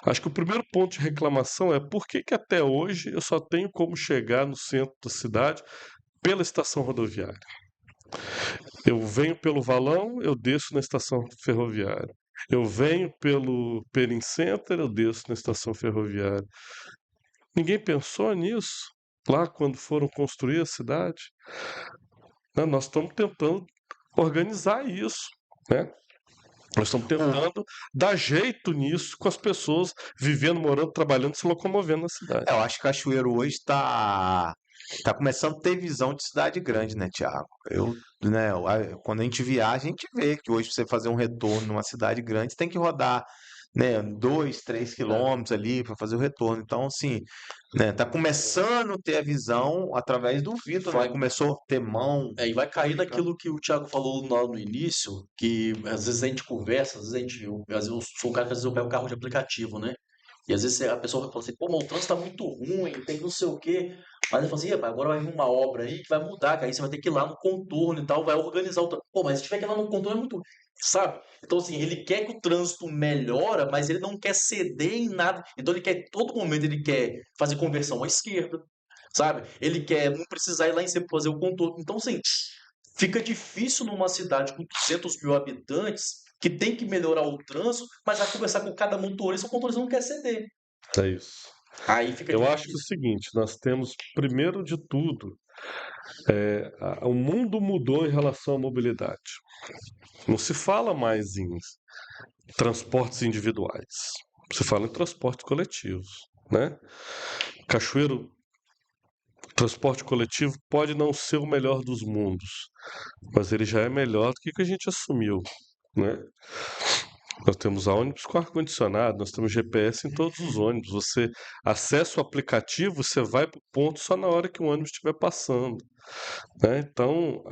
Acho que o primeiro ponto de reclamação é por que até hoje eu só tenho como chegar no centro da cidade pela estação rodoviária. Eu venho pelo Valão, eu desço na estação ferroviária. Eu venho pelo Perim Center, eu desço na estação ferroviária. Ninguém pensou nisso lá quando foram construir a cidade? Né? Nós estamos tentando organizar isso, né? Nós estamos tentando dar jeito nisso com as pessoas vivendo, morando, trabalhando, se locomovendo na cidade. Eu acho que Cachoeiro hoje está tá começando a ter visão de cidade grande, né, Thiago? Né, quando a gente viaja, a gente vê que hoje pra você fazer um retorno numa cidade grande, você tem que rodar, né, 2, 3 quilômetros ali para fazer o retorno. Então, assim, né, tá começando a ter a visão através do Vitor, né? Vai, Começou a ter mão. e vai cair Fica- naquilo que o Thiago falou lá no início, que às vezes a gente conversa, às vezes às vezes eu sou um cara que às vezes eu pego carro de aplicativo, né? E às vezes a pessoa fala assim, pô, mas o trânsito tá muito ruim, tem não sei o quê. Mas ele fala assim, "Ih, agora vai vir uma obra aí que vai mudar, que aí você vai ter que ir lá no contorno e tal, vai organizar o trânsito. Pô, mas se tiver que ir lá no contorno é muito, sabe? Então, assim, ele quer que o trânsito melhora, mas ele não quer ceder em nada. Então, ele quer, todo momento, ele quer fazer conversão à esquerda, sabe? Ele quer não precisar ir lá em cima pra fazer o contorno. Então, assim, fica difícil numa cidade com 200 mil habitantes que tem que melhorar o trânsito, mas vai conversar com cada motorista, o motorista não quer ceder. É isso. Aí fica Eu acho que é o difícil. seguinte, nós temos, primeiro de tudo, o mundo mudou em relação à mobilidade. Não se fala mais em transportes individuais, se fala em transportes coletivos, né? Cachoeiro, transporte coletivo pode não ser o melhor dos mundos, mas ele já é melhor do que o que a gente assumiu, né? Nós temos ônibus com ar-condicionado, nós temos GPS em todos os ônibus. Você acessa o aplicativo, você vai para o ponto só na hora que o ônibus estiver passando, né? Então,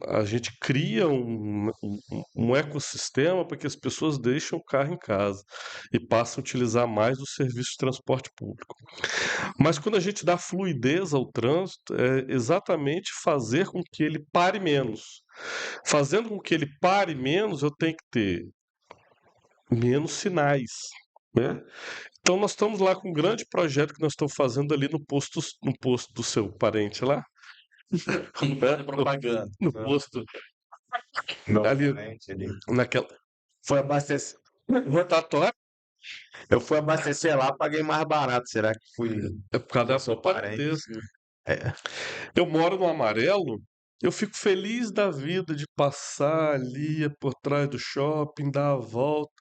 a gente cria um ecossistema para que as pessoas deixem o carro em casa e passem a utilizar mais o serviço de transporte público. Mas quando a gente dá fluidez ao trânsito, é exatamente fazer com que ele pare menos. Fazendo com que ele pare menos, eu tenho que ter menos sinais, né? Então nós estamos lá com um grande projeto que nós estamos fazendo ali no posto do seu parente lá, Não né? faz propaganda. No posto Meu ali parente ali. naquela Foi abastecer. rotatória, Eu fui abastecer lá, paguei mais barato. Será que fui é por causa da seu parente? parentesco. É. Eu moro no Amarelo, eu fico feliz da vida de passar ali por trás do shopping, dar a volta,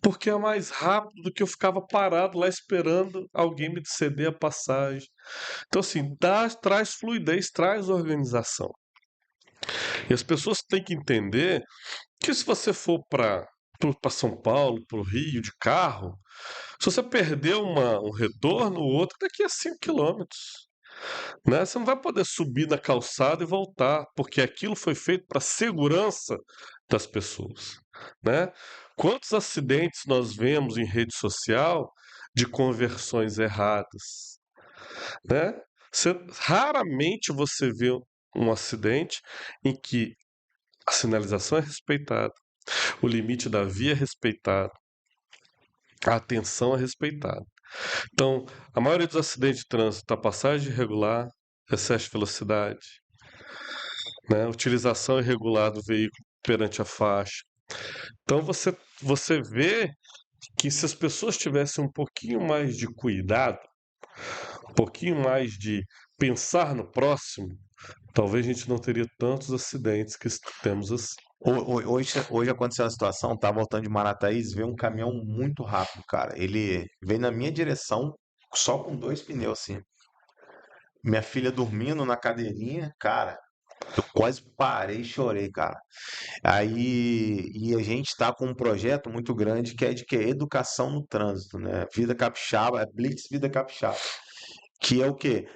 porque é mais rápido do que eu ficava parado lá esperando alguém me ceder a passagem. Então, assim, traz fluidez, traz organização. E as pessoas têm que entender que se você for para São Paulo, para o Rio de carro, se você perder um retorno, o outro daqui a 5 quilômetros. Né? Você não vai poder subir na calçada e voltar, porque aquilo foi feito para a segurança das pessoas. Né? Quantos acidentes nós vemos em rede social de conversões erradas? Né? Raramente você vê um acidente em que a sinalização é respeitada, o limite da via é respeitado, a atenção é respeitada. Então, a maioria dos acidentes de trânsito, a passagem irregular, excesso de velocidade, né, utilização irregular do veículo perante a faixa. Então, você vê que se as pessoas tivessem um pouquinho mais de cuidado, um pouquinho mais de pensar no próximo, talvez a gente não teria tantos acidentes que temos assim. Hoje aconteceu uma situação, tá voltando de Marataízes, veio um caminhão muito rápido, cara. Ele veio na minha direção só com 2 pneus, assim. Minha filha dormindo na cadeirinha, cara, eu quase parei e chorei, cara. E a gente tá com um projeto muito grande que é de quê? Educação no trânsito, né? Vida Capixaba, é Blitz Vida Capixaba. Que é o quê?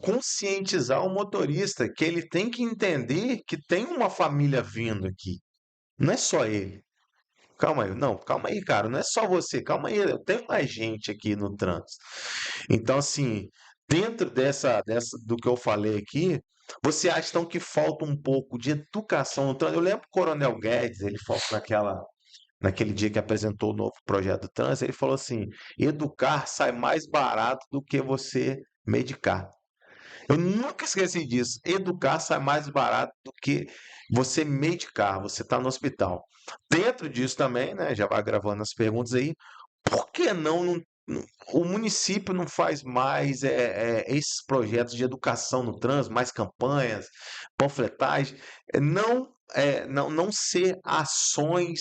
Conscientizar o motorista que ele tem que entender que tem uma família vindo aqui. Não é só ele. Calma aí, não, calma aí, cara, não é só você, calma aí, tem mais gente aqui no trânsito. Então, assim, dentro do que eu falei aqui, você acha então que falta um pouco de educação no trânsito? Eu lembro que o Coronel Guedes, ele falou naquele dia que apresentou o novo projeto do trânsito, ele falou assim: educar sai mais barato do que você medicar. Eu nunca esqueci disso. Educar sai mais barato do que você medicar, você está no hospital. Dentro disso também, né? Já vai gravando as perguntas aí. Por que o município não faz mais esses projetos de educação no trânsito, mais campanhas, panfletagem, não ser ações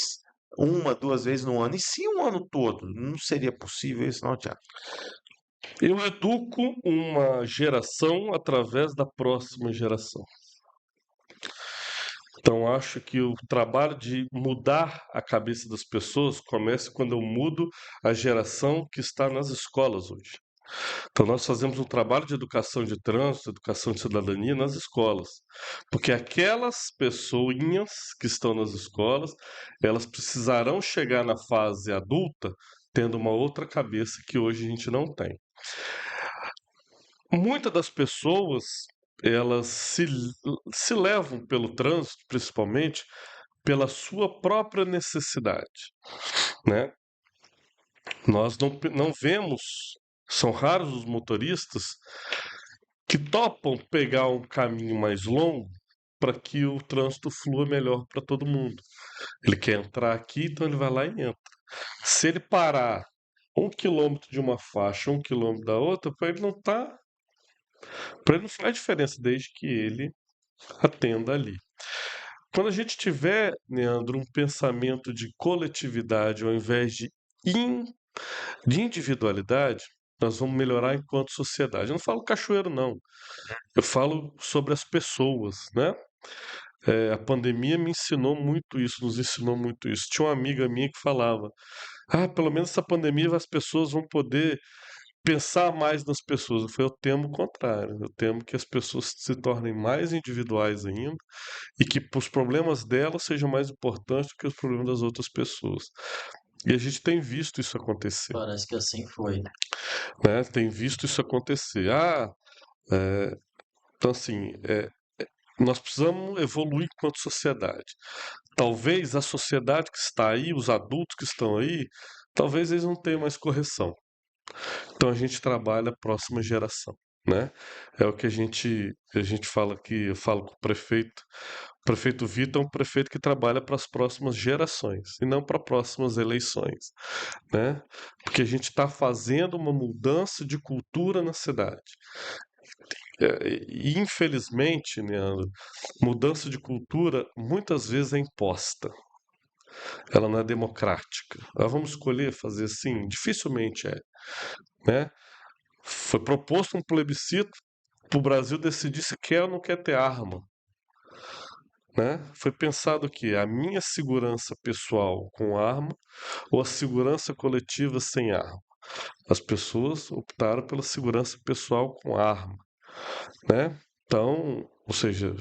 1, 2 vezes no ano, e sim um ano todo? Não seria possível isso, não, Tiago? Eu educo uma geração através da próxima geração. Então, acho que o trabalho de mudar a cabeça das pessoas começa quando eu mudo a geração que está nas escolas hoje. Então, nós fazemos um trabalho de educação de trânsito, educação de cidadania nas escolas, porque aquelas pessoinhas que estão nas escolas, elas precisarão chegar na fase adulta tendo uma outra cabeça que hoje a gente não tem. Muitas das pessoas, elas se levam pelo trânsito, principalmente, pela sua própria necessidade, né? Nós não vemos, são raros os motoristas que topam pegar um caminho mais longo para que o trânsito flua melhor para todo mundo. Ele quer entrar aqui, então ele vai lá e entra. Se ele parar 1 quilômetro de uma faixa, 1 quilômetro da outra, para ele não faz diferença desde que ele atenda ali. Quando a gente tiver, Leandro, um pensamento de coletividade ao invés de individualidade, nós vamos melhorar enquanto sociedade. Eu não falo cachoeiro, não. Eu falo sobre as pessoas, né? A pandemia me ensinou muito isso, nos ensinou muito isso. Tinha uma amiga minha que falava: pelo menos essa pandemia as pessoas vão poder pensar mais nas pessoas. Eu temo o contrário. Eu temo que as pessoas se tornem mais individuais ainda e que os problemas delas sejam mais importantes do que os problemas das outras pessoas. E a gente tem visto isso acontecer, Parece que assim foi. né? Tem visto isso acontecer. Então assim, nós precisamos evoluir enquanto sociedade. Talvez a sociedade que está aí, os adultos que estão aí, talvez eles não tenham mais correção. Então a gente trabalha a próxima geração, né? É o que a gente fala aqui, eu falo com o prefeito. O prefeito Vitor é um prefeito que trabalha para as próximas gerações e não para próximas eleições, né? Porque a gente está fazendo uma mudança de cultura na cidade. E infelizmente, Leandro, mudança de cultura muitas vezes é imposta. Ela não é democrática. Vamos escolher fazer assim? Dificilmente é, né? Foi proposto um plebiscito para o Brasil decidir se quer ou não quer ter arma, né? Foi pensado que a minha segurança pessoal com arma ou a segurança coletiva sem arma. As pessoas optaram pela segurança pessoal com arma, né? Então, ou seja,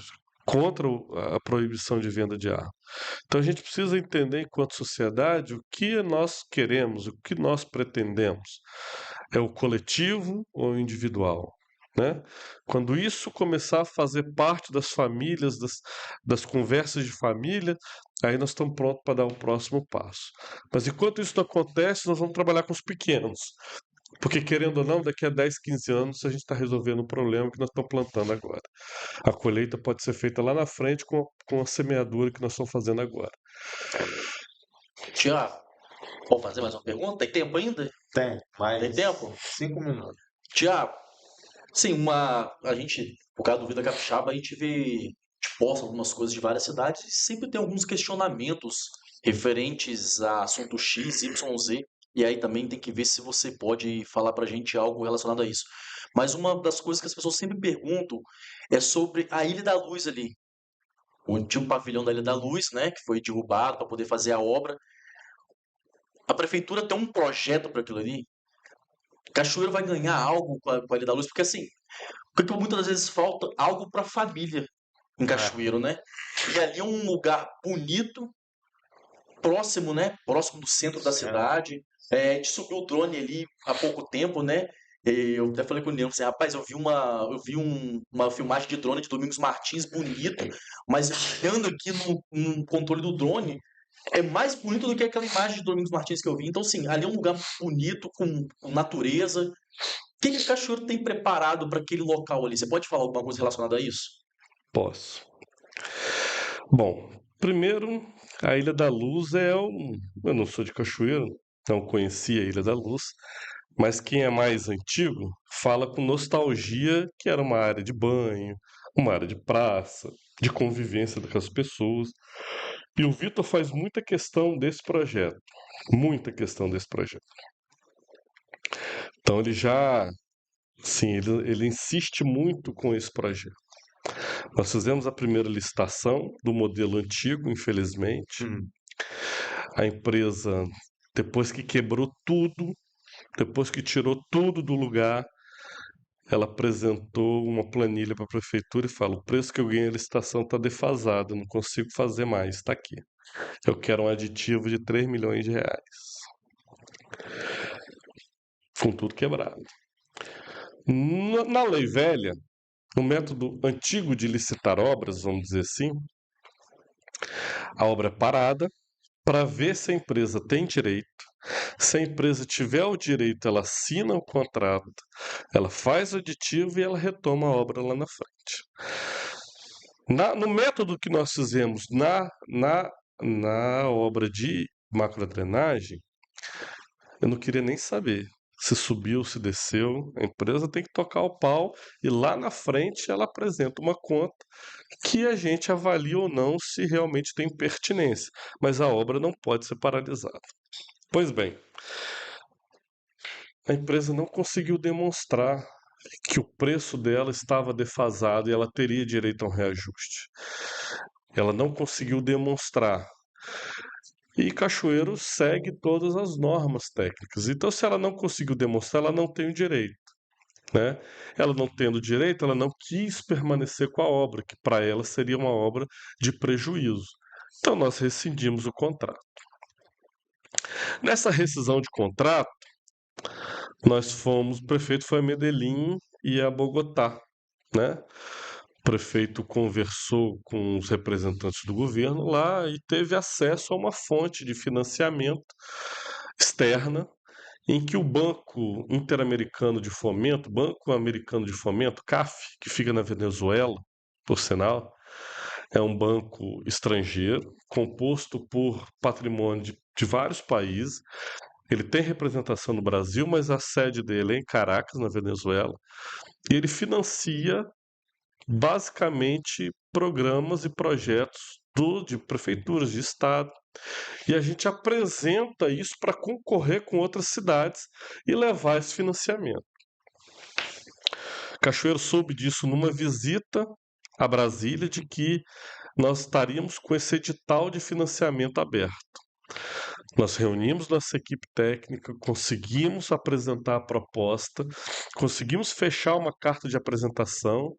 contra a proibição de venda de arma. Então a gente precisa entender, enquanto sociedade, o que nós queremos, o que nós pretendemos. É o coletivo ou o individual? Né? Quando isso começar a fazer parte das famílias, das conversas de família, aí nós estamos prontos para dar o próximo passo. Mas enquanto isso não acontece, nós vamos trabalhar com os pequenos. Porque, querendo ou não, daqui a 10, 15 anos a gente está resolvendo um problema que nós estamos plantando agora. A colheita pode ser feita lá na frente com a semeadura que nós estamos fazendo agora. Tiago, vou fazer mais uma pergunta? Tem tempo ainda? Tem, mais Tem tempo? 5 minutos. Tiago, sim, a gente, por causa do Vida Capixaba, a gente posta algumas coisas de várias cidades e sempre tem alguns questionamentos referentes a assunto X, Y, Z. E aí também tem que ver se você pode falar pra gente algo relacionado a isso. Mas uma das coisas que as pessoas sempre perguntam é sobre a Ilha da Luz ali. O antigo pavilhão da Ilha da Luz, né, que foi derrubado para poder fazer a obra. A prefeitura tem um projeto para aquilo ali. Cachoeiro vai ganhar algo com a Ilha da Luz, porque assim, porque muitas vezes falta algo para a família em Cachoeiro, né? E ali é um lugar bonito, próximo, né? Próximo do centro da cidade. A gente subiu o drone ali há pouco tempo, né? E eu até falei com o Leandro, assim, rapaz, uma filmagem de drone de Domingos Martins bonito, mas olhando aqui no controle do drone, é mais bonito do que aquela imagem de Domingos Martins que eu vi. Então, assim, ali é um lugar bonito, com natureza. O que que Cachoeiro tem preparado para aquele local ali? Você pode falar alguma coisa relacionada a isso? Posso. Bom, primeiro, a Ilha da Luz eu não sou de Cachoeiro, não conhecia a Ilha da Luz, mas quem é mais antigo fala com nostalgia que era uma área de banho, uma área de praça, de convivência com as pessoas. E o Vitor faz muita questão desse projeto, muita questão desse projeto. Então ele já, sim, ele insiste muito com esse projeto. Nós fizemos a primeira licitação do modelo antigo, infelizmente. A empresa, depois que quebrou tudo, depois que tirou tudo do lugar, ela apresentou uma planilha para a prefeitura e falou: o preço que eu ganhei na licitação está defasado, eu não consigo fazer mais, está aqui. Eu quero um aditivo de 3 milhões de reais. Com tudo quebrado. Na lei velha, no método antigo de licitar obras, vamos dizer assim, a obra é parada para ver se a empresa tem direito. Se a empresa tiver o direito, ela assina o contrato, ela faz o aditivo e ela retoma a obra lá na frente. No método que nós fizemos na obra de macrodrenagem, eu não queria nem saber se subiu, se desceu. A empresa tem que tocar o pau e lá na frente ela apresenta uma conta que a gente avalia ou não se realmente tem pertinência. Mas a obra não pode ser paralisada. Pois bem, a empresa não conseguiu demonstrar que o preço dela estava defasado e ela teria direito a um reajuste. Ela não conseguiu demonstrar. E Cachoeiro segue todas as normas técnicas. Então, se ela não conseguiu demonstrar, ela não tem o direito. Né? Ela não tendo direito, ela não quis permanecer com a obra, que para ela seria uma obra de prejuízo. Então, nós rescindimos o contrato. Nessa rescisão de contrato, o prefeito foi a Medellín e a Bogotá, né? O prefeito conversou com os representantes do governo lá e teve acesso a uma fonte de financiamento externa em que o Banco Interamericano de Fomento, Banco Americano de Fomento, CAF, que fica na Venezuela, por sinal, é um banco estrangeiro, composto por patrimônio de vários países. Ele tem representação no Brasil, mas a sede dele é em Caracas, na Venezuela. E ele financia, basicamente, programas e projetos de prefeituras, de estado. E a gente apresenta isso para concorrer com outras cidades e levar esse financiamento. Cachoeiro soube disso numa visita a Brasília, de que nós estaríamos com esse edital de financiamento aberto. Nós reunimos nossa equipe técnica, conseguimos apresentar a proposta, conseguimos fechar uma carta de apresentação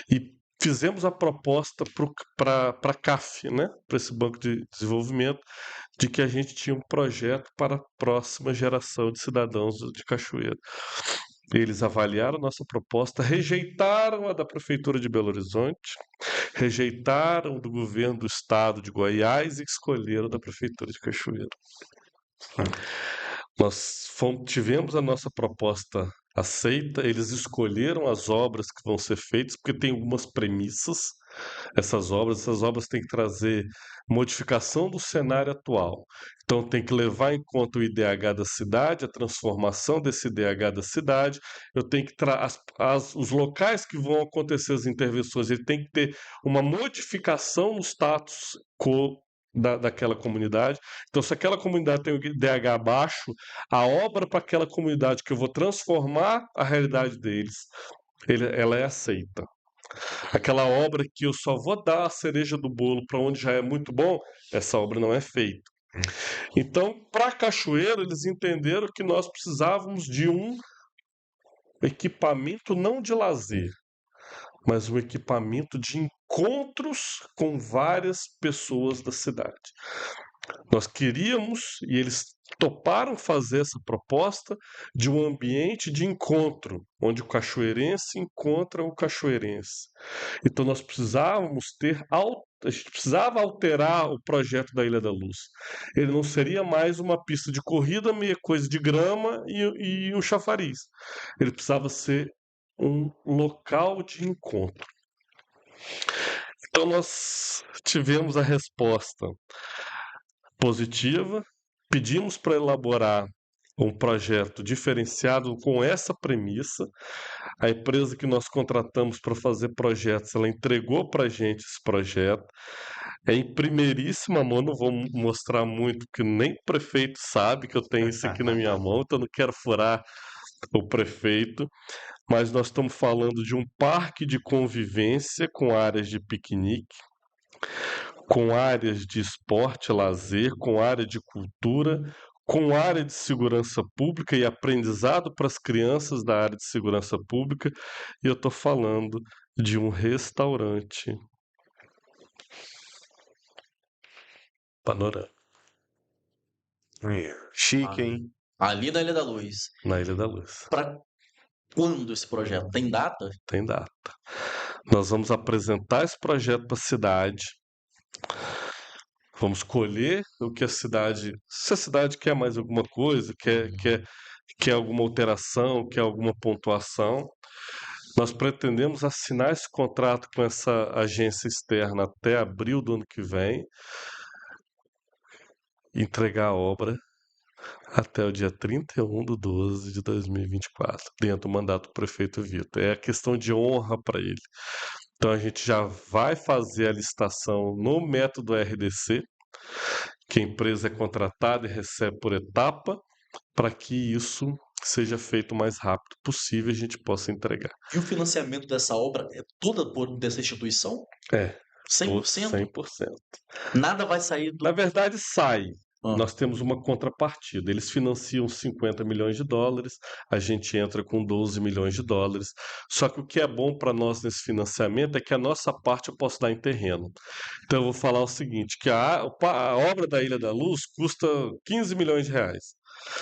e fizemos a proposta para a CAF, né, para esse Banco de Desenvolvimento, de que a gente tinha um projeto para a próxima geração de cidadãos de Cachoeira. Eles avaliaram a nossa proposta, rejeitaram a da Prefeitura de Belo Horizonte, rejeitaram do governo do estado de Goiás e escolheram da Prefeitura de Cachoeira. Nós tivemos a nossa proposta aceita, eles escolheram as obras que vão ser feitas, porque tem algumas premissas. Essas obras têm que trazer modificação do cenário atual. Então tem que levar em conta o IDH da cidade, a transformação desse IDH da cidade. Eu tenho que os locais que vão acontecer as intervenções, ele tem que ter uma modificação no status quo daquela comunidade. Então, se aquela comunidade tem o IDH baixo, a obra para aquela comunidade que eu vou transformar a realidade deles, ela é aceita. Aquela obra que eu só vou dar a cereja do bolo para onde já é muito bom, essa obra não é feita. Então, para Cachoeiro, eles entenderam que nós precisávamos de um equipamento não de lazer, mas um equipamento de encontros com várias pessoas da cidade. Nós queríamos, e eles toparam fazer essa proposta, de um ambiente de encontro, onde o cachoeirense encontra o cachoeirense. Então nós precisávamos a gente precisava alterar o projeto da Ilha da Luz. Ele não seria mais uma pista de corrida, meia coisa de grama e um chafariz. Ele precisava ser um local de encontro. Então nós tivemos a resposta positiva, pedimos para elaborar um projeto diferenciado com essa premissa. A empresa que nós contratamos para fazer projetos, ela entregou para a gente esse projeto. É em primeiríssima mão, não vou mostrar muito, porque nem o prefeito sabe que eu tenho isso aqui na minha mão, então não quero furar o prefeito, mas nós estamos falando de um parque de convivência com áreas de piquenique, com áreas de esporte, lazer, com área de cultura, com área de segurança pública e aprendizado para as crianças da área de segurança pública. E eu estou falando de um restaurante panorâmico Chique, Ah, hein? ali na Ilha da Luz. na Ilha da Luz. Para quando esse projeto? Tem data? Tem data. Nós vamos apresentar esse projeto para a cidade. Vamos colher o que a cidade. Se a cidade quer mais alguma coisa, quer alguma alteração, quer alguma pontuação, nós pretendemos assinar esse contrato com essa agência externa até abril do ano que vem, entregar a obra até o dia 31/12/2024, dentro do mandato do prefeito Vitor. É questão de honra para ele. Então a gente já vai fazer a licitação no método RDC, que a empresa é contratada e recebe por etapa, para que isso seja feito o mais rápido possível e a gente possa entregar. E o financiamento dessa obra é toda dessa instituição? É, 100%? 100%. Nada vai sair do. Na verdade, sai. Ah, Nós temos uma contrapartida. Eles financiam 50 milhões de dólares, a gente entra com 12 milhões de dólares. Só que o que é bom para nós nesse financiamento é que a nossa parte eu posso dar em terreno. Então eu vou falar o seguinte, que a obra da Ilha da Luz custa 15 milhões de reais.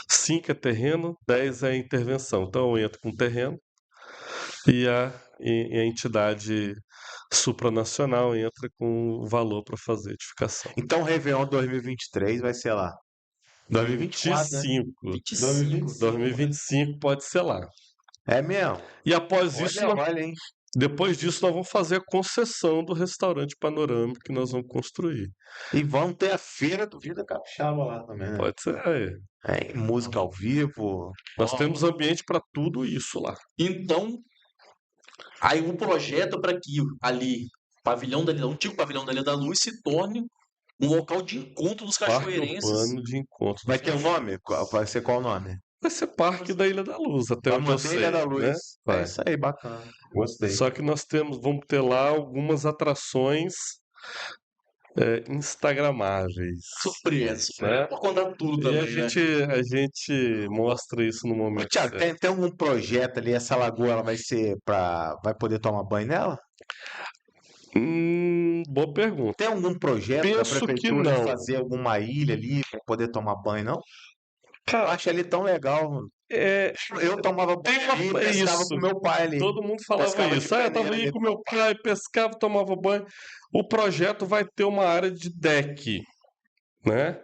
5 é terreno, 10 é intervenção. Então eu entro com terreno e a entidade supranacional entra com o valor para fazer a edificação. Então, Réveillon 2023 vai ser lá. 2024, né? 25. 25. 2025 pode ser lá. É mesmo? E após isso, Olha, hein? depois disso, nós vamos fazer a concessão do restaurante panorâmico que nós vamos construir. E vamos ter a feira do Vida Capixaba lá também, né? Pode ser. É, música ao vivo. Nós Ó, temos ambiente para tudo isso lá. Então, aí o projeto para que ali, pavilhão da Ilha, o antigo pavilhão da Ilha da Luz, se torne um local de encontro dos Parque cachoeirenses. urbano de encontro. Vai ter um nome? Vai ser qual o nome? Vai ser Parque da Ilha da Luz, até Vai onde eu manter sei. Ilha da né? Luz. Vai. É isso aí, bacana. Gostei. Só que nós vamos ter lá algumas atrações instagramáveis. Surpresa. Né? Pode contar tudo E também, né? a gente mostra isso no Ô, momento Thiago, certo. tem algum projeto ali? Essa lagoa ela vai ser pra. Vai poder tomar banho nela? Boa pergunta. Tem algum projeto da Penso que prefeitura de não. fazer alguma ilha ali para poder tomar banho, não? Eu Cara, acho ele tão legal. é Eu tomava banho ali e pescava isso. com meu pai ali. Todo mundo falava Pescava de isso. Eu tava peneira aí ali com com meu pai, pescava, tomava banho. O projeto vai ter uma área de deck, né?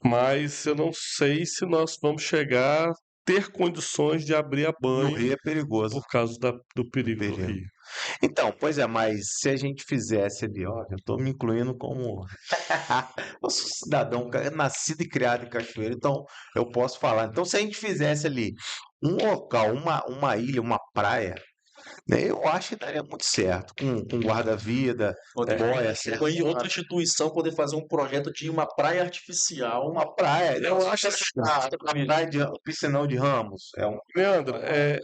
Mas eu não sei se nós vamos chegar a ter condições de abrir a no banho Rio é perigoso. por causa do perigo do perigo. rio. Então, pois é, mas se a gente fizesse ali, ó, eu tô me incluindo como eu sou cidadão nascido e criado em Cachoeira, então eu posso falar. Então, se a gente fizesse ali um local, uma ilha, uma praia, né, eu acho que daria muito certo, com guarda-vida, boia, Ou em outra instituição poder fazer um projeto de uma praia artificial. uma praia. Eu acho que a Família. praia de o Piscinão de Ramos é Leandro,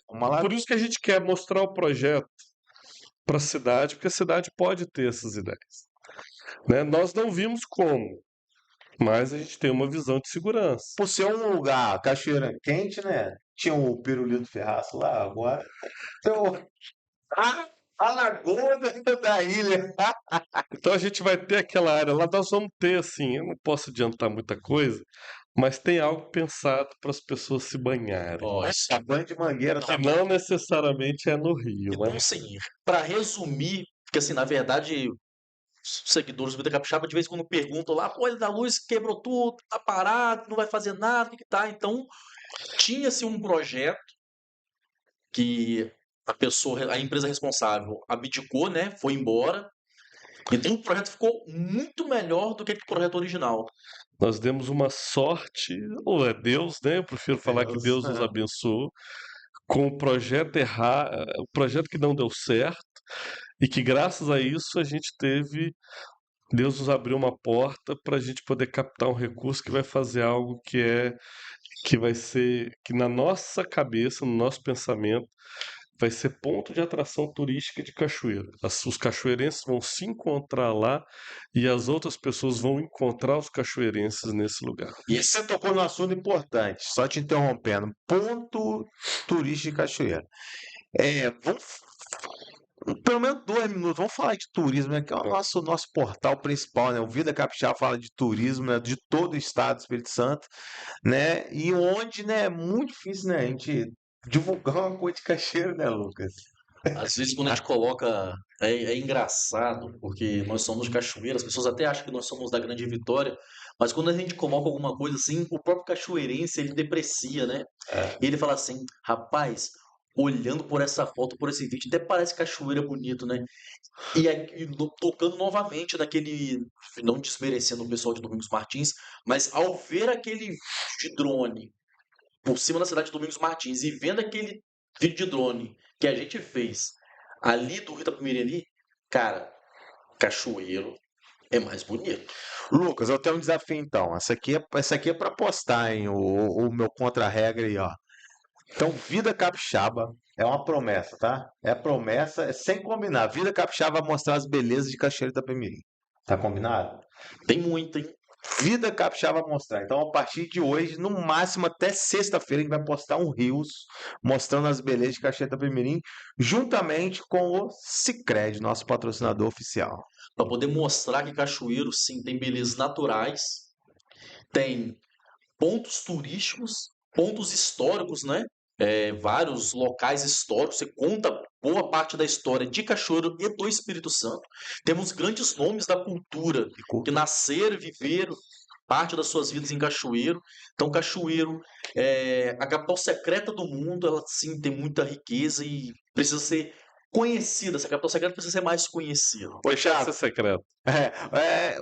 uma por isso que a gente quer mostrar o projeto para a cidade, porque a cidade pode ter essas ideias. Né? Nós não vimos como, mas a gente tem uma visão de segurança. por ser um lugar, Cachoeira quente, né? Tinha o Pirulito Ferraço lá, agora tem a lagoa da ilha. Então a gente vai ter aquela área lá, nós vamos ter assim, eu não posso adiantar muita coisa, mas tem algo pensado para as pessoas se banharem. Ó, isso. A banho de mangueira Que não necessariamente é no Rio, Então, mas assim, para resumir, porque assim, na verdade, os seguidores do Vida Capixaba de vez em quando perguntam lá, pô, Ilha da Luz quebrou tudo, tá parado, não vai fazer nada, o que que tá? Então, tinha-se um projeto que a empresa responsável abdicou, né? Foi embora. Então o projeto ficou muito melhor do que o projeto original. nós demos uma sorte, ou é Deus, né? Eu prefiro falar que Deus nos é. abençoou, com o projeto o projeto que não deu certo, e que graças a isso a gente teve. Deus nos abriu uma porta para a gente poder captar um recurso que vai fazer algo que é que vai ser, que na nossa cabeça, no nosso pensamento, vai ser ponto de atração turística de cachoeira. Os cachoeirenses vão se encontrar lá e as outras pessoas vão encontrar os cachoeirenses nesse lugar. E você tocou num assunto importante, só te interrompendo. Ponto turístico de cachoeira. Vamos, pelo menos 2 minutos, vamos falar de turismo, né? Que é o nosso portal principal, né? O Vida Capixaba fala de turismo, né? De todo o estado do Espírito Santo, né? E onde, né? É muito difícil, né? A gente divulgar uma coisa de cachoeira, né, Lucas? Às vezes quando a gente coloca, é engraçado, porque nós somos de Cachoeira, as pessoas até acham que nós somos da Grande Vitória, mas quando a gente coloca alguma coisa assim, o próprio cachoeirense, ele deprecia, né? E ele fala assim, rapaz, olhando por essa foto, por esse vídeo, até parece cachoeira bonito, né? Tocando novamente naquele, não desmerecendo o pessoal de Domingos Martins, mas ao ver aquele vídeo de drone por cima da cidade de Domingos Martins e vendo aquele vídeo de drone que a gente fez ali do Rio Itapemirim ali, cara, Cachoeiro é mais bonito. Lucas, eu tenho um desafio então. Essa aqui é para postar, hein? O meu contra-regra aí, ó. Então, Vida Capixaba é uma promessa, tá? É promessa, é sem combinar. Vida Capixaba vai mostrar as belezas de Cachoeiro de Itapemirim. Tá combinado? Tem muito, hein? Vida Capixaba vai mostrar. Então, a partir de hoje, no máximo até sexta-feira, a gente vai postar um Reels mostrando as belezas de Cachoeiro de Itapemirim, juntamente com o Sicredi, nosso patrocinador oficial. Para poder mostrar que Cachoeiro, sim, tem belezas naturais, tem pontos turísticos, pontos históricos, né? Vários locais históricos, você conta boa parte da história de Cachoeiro e do Espírito Santo. Temos grandes nomes da cultura que nasceram e viveram parte das suas vidas em Cachoeiro. Então, Cachoeiro é a capital secreta do mundo, ela sim tem muita riqueza e precisa ser conhecida. Essa capital secreta precisa ser mais conhecida. Oi, Isso é Thiago. secreto.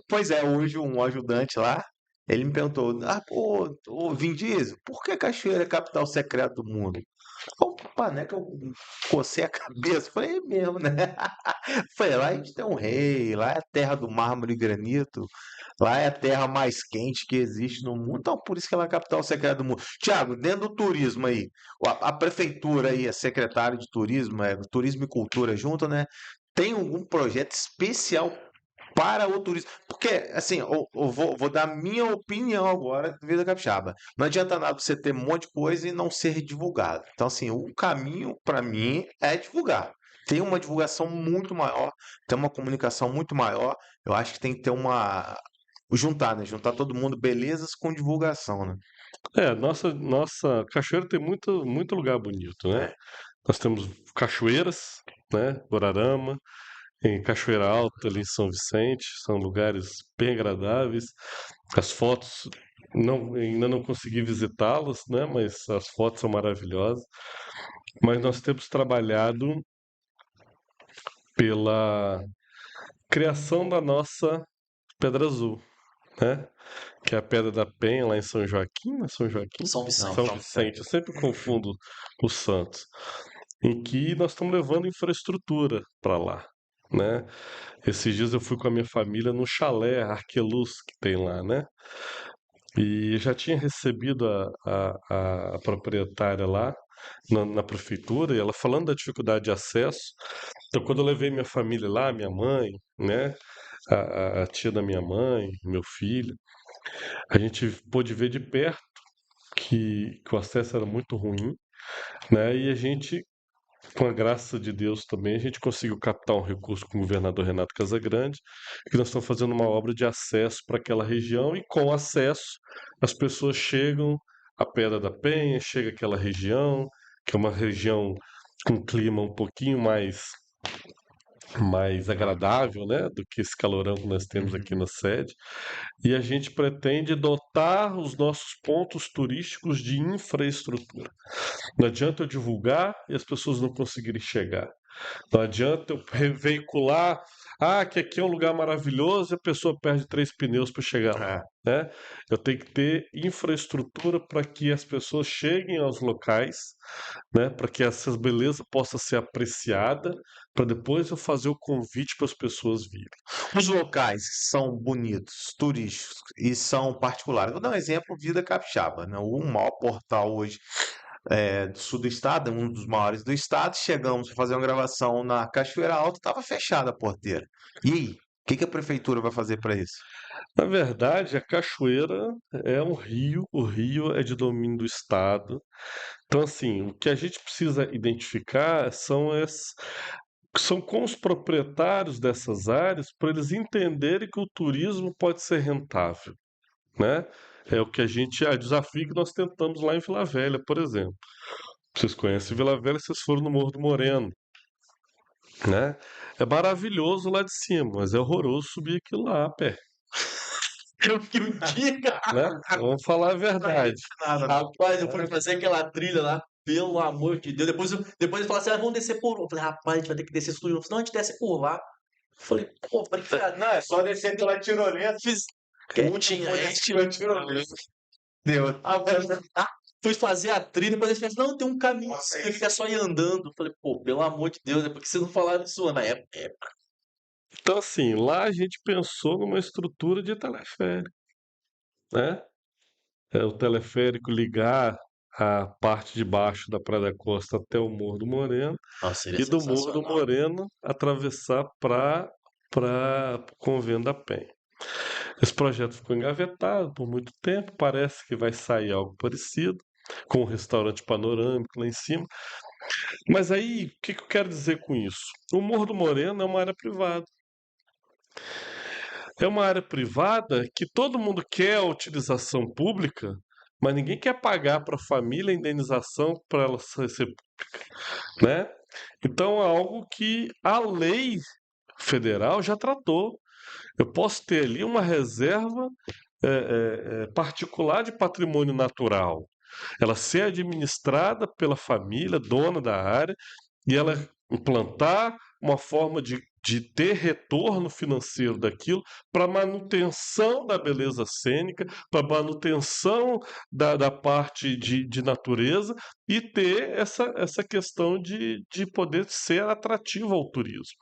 Pois é, hoje um ajudante lá, ele me perguntou, pô, ô Vin Diesel, por que Cachoeira é a capital secreta do mundo? Opa, né, que eu cocei a cabeça, falei, é mesmo, né? Falei, lá a gente tem um rei, lá é a terra do mármore e granito, lá é a terra mais quente que existe no mundo, então por isso que ela é a capital secreta do mundo. Tiago, dentro do turismo aí, a prefeitura aí, a secretária de turismo, turismo e cultura junto, né? Tem algum projeto especial para o turismo? Porque, assim, eu vou dar minha opinião agora do Vida Capixaba. Não adianta nada você ter um monte de coisa e não ser divulgado. Então, assim, o caminho para mim é divulgar. Tem uma divulgação muito maior, tem uma comunicação muito maior. Eu acho que tem que ter juntar, né? Juntar todo mundo, belezas com divulgação, né? Nossa cachoeira tem muito lugar bonito, né? Nós temos cachoeiras, né? Guararama, em Cachoeira Alta, ali em São Vicente, são lugares bem agradáveis. As fotos, ainda não consegui visitá-las, né? Mas as fotos são maravilhosas. Mas nós temos trabalhado pela criação da nossa Pedra Azul, né? Que é a Pedra da Penha, lá em São Joaquim, né? São Joaquim? São Vicente. São Vicente, eu sempre confundo os santos. Em que nós estamos levando infraestrutura para lá, né? Esses dias eu fui com a minha família no chalé Arqueluz que tem lá, né? E já tinha recebido a proprietária lá na prefeitura, e ela falando da dificuldade de acesso. Então, quando eu levei minha família lá, minha mãe, né? A tia da minha mãe, meu filho, a gente pôde ver de perto que o acesso era muito ruim, né? E a gente, com a graça de Deus também, a gente conseguiu captar um recurso com o governador Renato Casagrande, que nós estamos fazendo uma obra de acesso para aquela região, e com acesso as pessoas chegam à Pedra da Penha, chega àquela região, que é uma região com clima um pouquinho mais agradável, né, do que esse calorão que nós temos aqui na sede. E a gente pretende dotar os nossos pontos turísticos de infraestrutura. Não adianta eu divulgar e as pessoas não conseguirem chegar. Não adianta eu veicular, que aqui é um lugar maravilhoso e a pessoa perde 3 pneus para chegar lá, né? Eu tenho que ter infraestrutura para que as pessoas cheguem aos locais, né? Para que essa beleza possa ser apreciada, para depois eu fazer o convite para as pessoas virem. Os locais são bonitos, turísticos e são particulares. Vou dar um exemplo, Vida Capixaba, né? O maior portal hoje do sul do estado, um dos maiores do estado. Chegamos para fazer uma gravação na Cachoeira Alta, estava fechada a porteira. E aí, o que a prefeitura vai fazer para isso? Na verdade, a cachoeira é um rio, o rio é de domínio do estado. Então, assim, o que a gente precisa identificar são com os proprietários dessas áreas para eles entenderem que o turismo pode ser rentável, né? É o desafio que nós tentamos lá em Vila Velha, por exemplo. Vocês conhecem Vila Velha, vocês foram no Morro do Moreno, né? É maravilhoso lá de cima, mas é horroroso subir aquilo lá a pé, Eu que o diga! né? Vamos falar a verdade. Rapaz, eu fui fazer aquela trilha lá, pelo amor de Deus. Depois ele falou assim: vamos descer por. Eu falei, rapaz, a gente vai ter que descer isso tudo de novo. Não, a gente desce por lá. Eu falei, pô, brincadeira. Não, é só descer pela tirolesa. Fiz quietinho, Tirolesa. Deu. fui fazer a trilha, depois eles falaram, não, tem um caminho, você tem que ficar só ir andando. Eu falei, pô, pelo amor de Deus, é porque vocês não falaram isso na época. Então, assim, lá a gente pensou numa estrutura de teleférico, né? O teleférico ligar a parte de baixo da Praia da Costa até o Morro do Moreno Nossa, seria e do Morro do sensacional. Moreno atravessar para o Convento da Penha. Esse projeto ficou engavetado por muito tempo, parece que vai sair algo parecido, com um restaurante panorâmico lá em cima. Mas aí, o que eu quero dizer com isso? O Morro do Moreno é uma área privada. É uma área privada que todo mundo quer a utilização pública, mas ninguém quer pagar para a família a indenização para ela ser pública, né? Então é algo que a lei federal já tratou. Eu posso ter ali uma reserva particular de patrimônio natural, ela ser administrada pela família, dona da área, e ela implantar uma forma de ter retorno financeiro daquilo para manutenção da beleza cênica, para manutenção da parte de natureza e ter essa questão de poder ser atrativo ao turismo.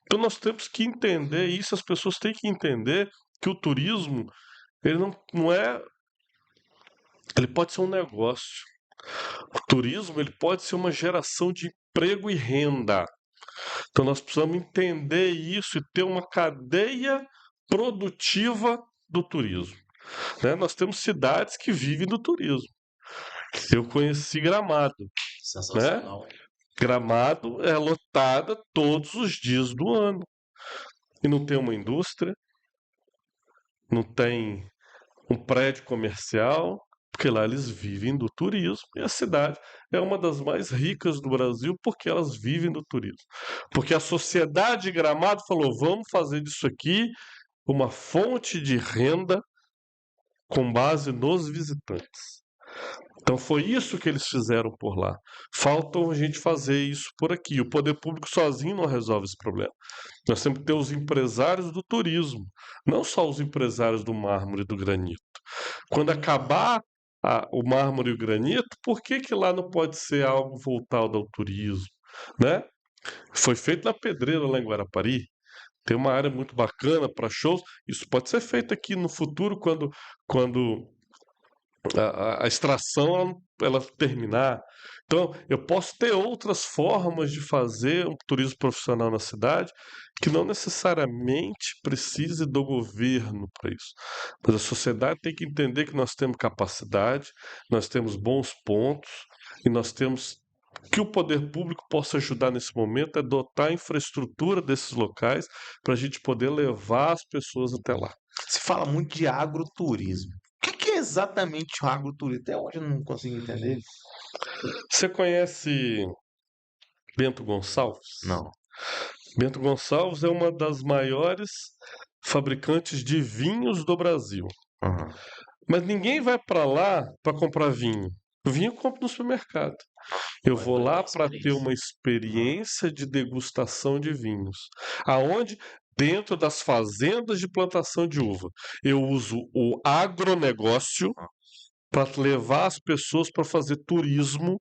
Então nós temos que entender isso, as pessoas têm que entender que o turismo ele não é. Ele pode ser um negócio. O turismo ele pode ser uma geração de emprego e renda. Então nós precisamos entender isso e ter uma cadeia produtiva do turismo, né? Nós temos cidades que vivem do turismo. Eu conheci Gramado, né? Sensacional. Gramado é lotada todos os dias do ano. E não tem uma indústria, não tem um prédio comercial, porque lá eles vivem do turismo e a cidade é uma das mais ricas do Brasil porque elas vivem do turismo. Porque a sociedade de Gramado falou: vamos fazer disso aqui uma fonte de renda com base nos visitantes. Então foi isso que eles fizeram por lá. Falta a gente fazer isso por aqui. O poder público sozinho não resolve esse problema. Nós temos que ter os empresários do turismo, não só os empresários do mármore e do granito. Quando acabar o mármore e o granito, por que lá não pode ser algo voltado ao turismo, né? Foi feito na Pedreira, lá em Guarapari. Tem uma área muito bacana para shows. Isso pode ser feito aqui no futuro, quando a extração ela terminar. Então, eu posso ter outras formas de fazer um turismo profissional na cidade que não necessariamente precise do governo para isso. Mas a sociedade tem que entender que nós temos capacidade, nós temos bons pontos e nós temos que o poder público possa ajudar nesse momento é dotar a infraestrutura desses locais para a gente poder levar as pessoas até lá. Se fala muito de agroturismo. O que é exatamente o agroturismo? Até hoje eu não consigo entender. Você conhece Bento Gonçalves? Não. Bento Gonçalves é uma das maiores fabricantes de vinhos do Brasil. Uhum. Mas ninguém vai para lá para comprar vinho. O vinho compra no supermercado. Eu Vai vou ter lá para ter experiência. uma experiência de degustação de vinhos. Aonde? Dentro das fazendas de plantação de uva. Eu uso o agronegócio para levar as pessoas para fazer turismo,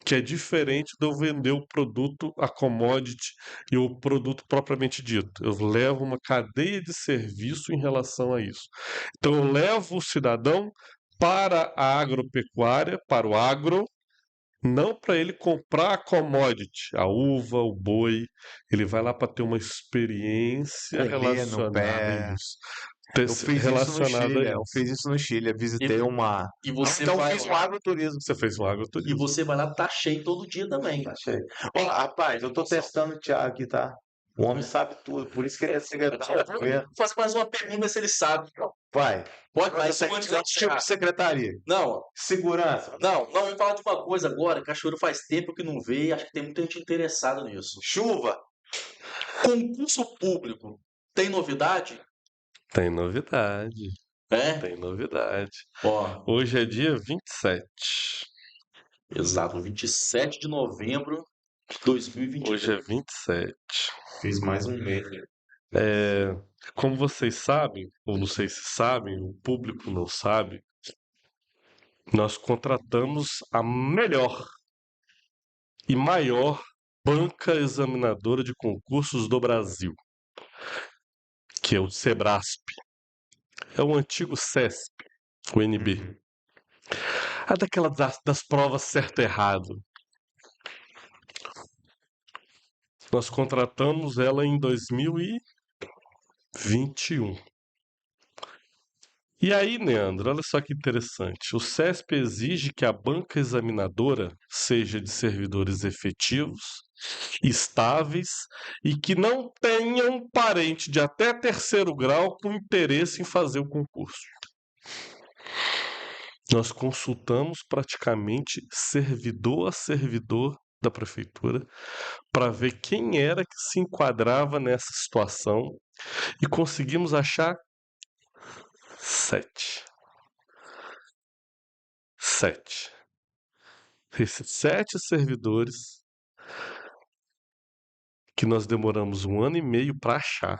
que é diferente de eu vender o produto, a commodity e o produto propriamente dito. Eu levo uma cadeia de serviço em relação a isso. Então eu levo o cidadão para a agropecuária, para o agro, não para ele comprar a commodity, a uva, o boi. Ele vai lá para ter uma experiência Colher no relacionada a pé. isso. Eu fiz isso no Relacionada a Chile. Eu isso. fiz isso no Chile. Eu visitei E, uma. e você Então, eu vai fiz um lá, agroturismo. Você fez um e agroturismo. você vai lá, tá cheio todo dia também. Achei. Ó, rapaz, eu tô testando o Thiago aqui, tá? O homem sabe tudo, por isso que ele é secretário. Vou fazer mais uma pergunta se ele sabe. Vai. Pode, Mas mas você antes é o tipo de secretaria. Não, Segurança. não, vamos falar de uma coisa agora. Cachoeiro faz tempo que não vê e acho que tem muita gente interessada nisso. Chuva. Concurso público, tem novidade? Tem novidade. É? Tem novidade. Ó, Hoje é dia 27. exato, 27 de novembro de 2023. Hoje é 27. Fiz mais um mês. É, como vocês sabem, ou não sei se sabem, o público não sabe, nós contratamos a melhor e maior banca examinadora de concursos do Brasil, que é o Sebrasp. É o antigo CESP, o NB. A daquela das provas certo e errado. Nós contratamos ela em 2021. E aí, Leandro, olha só que interessante. O CESP exige que a banca examinadora seja de servidores efetivos, estáveis e que não tenham parente de até terceiro grau com interesse em fazer o concurso. Nós consultamos praticamente servidor a servidor da prefeitura para ver quem era que se enquadrava nessa situação e conseguimos achar 7. 7. Esses 7 servidores que nós demoramos 1 ano e meio para achar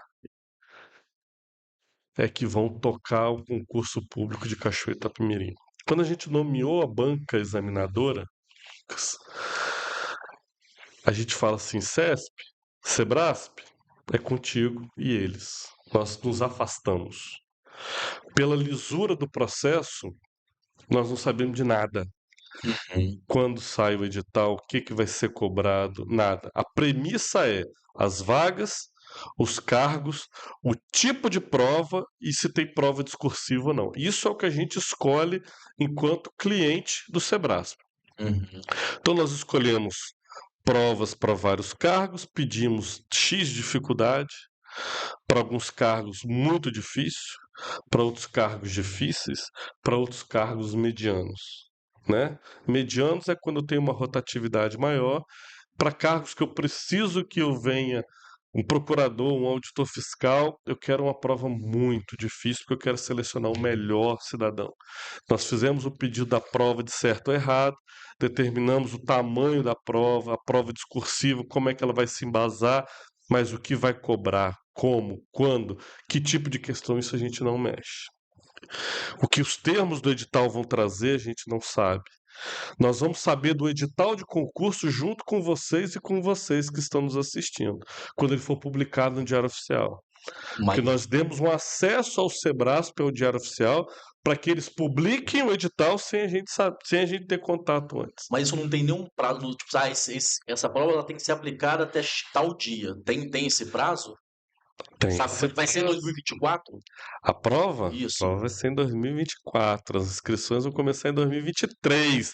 é que vão tocar o concurso público de Cachoeira de Itapemirim. Quando a gente nomeou a banca examinadora, a gente fala assim, CESP, Sebrasp, é contigo e eles. Nós nos afastamos. Pela lisura do processo, nós não sabemos de nada. Quando sai o edital, o que vai ser cobrado, nada. A premissa é as vagas, os cargos, o tipo de prova e se tem prova discursiva ou não. Isso é o que a gente escolhe enquanto cliente do Sebrasp. Então nós escolhemos provas para vários cargos, pedimos X dificuldade, para alguns cargos muito difícil, para outros cargos difíceis, para outros cargos medianos. Né? Medianos é quando eu tenho uma rotatividade maior. Para cargos que eu preciso que eu venha um procurador, um auditor fiscal, eu quero uma prova muito difícil, porque eu quero selecionar o melhor cidadão. Nós fizemos o pedido da prova de certo ou errado, determinamos o tamanho da prova, a prova discursiva, como é que ela vai se embasar, mas o que vai cobrar, como, quando, que tipo de questão, isso a gente não mexe. O que os termos do edital vão trazer, a gente não sabe. Nós vamos saber do edital de concurso junto com vocês e com vocês que estão nos assistindo, quando ele for publicado no Diário Oficial. Mas, Que nós demos um acesso ao Sebrasp, ao Diário Oficial, para que eles publiquem o edital sem a gente ter contato antes. mas isso não tem nenhum prazo, tipo, essa prova ela tem que ser aplicada até tal dia. Tem esse prazo? Tem. Sabe, vai ser em 2024? A prova? Isso. A prova vai ser em 2024. As inscrições vão começar em 2023.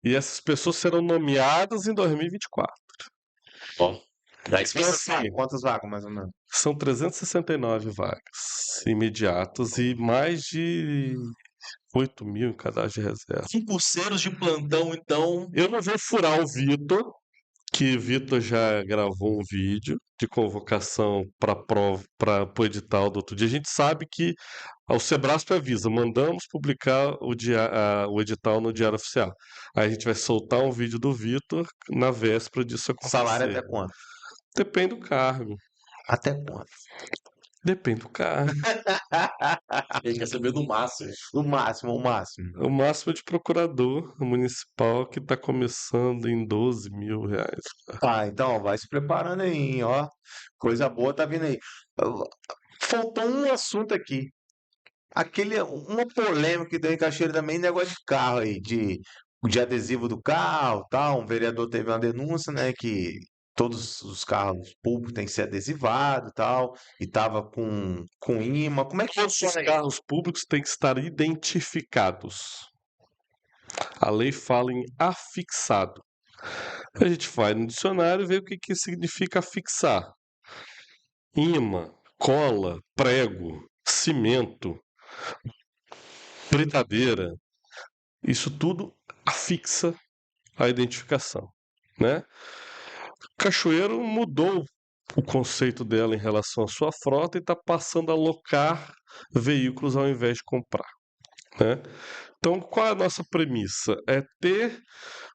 E essas pessoas serão nomeadas em 2024. Ó, já Quantas vagas, mais ou menos? São 369 vagas imediatas e mais de 8 mil em cadastro de reserva. concurseiros de plantão, então. Eu não vou furar o Vitor, que o Vitor já gravou um vídeo de convocação para o edital do outro dia. A gente sabe que O Sebrasp avisa, mandamos publicar o edital no Diário Oficial. Aí a gente vai soltar um vídeo do Vitor na véspera disso Salário acontecer. até quanto? Depende do cargo. Até quanto? Depende do cargo. Ele quer saber do máximo. O máximo, o máximo. O máximo de procurador municipal que está começando em R$ 12.000. Ah, então, ó, vai se preparando aí, ó. Coisa boa tá vindo aí. Faltou um assunto aqui. Uma polêmica que deu em Cachoeira também, negócio de carro aí, de adesivo do carro, tal. Um vereador teve uma denúncia, né, que todos os carros públicos têm que ser adesivados, tal, e tava com imã. Como é que Todos os funciona isso? carros públicos têm que estar identificados. A lei fala em afixado. A gente vai no dicionário e vê o que significa afixar. Imã, cola, prego, cimento, britadeira. Isso tudo afixa a identificação, né? Cachoeiro mudou o conceito dela em relação à sua frota e está passando a alocar veículos ao invés de comprar, né? Então, qual é a nossa premissa? É ter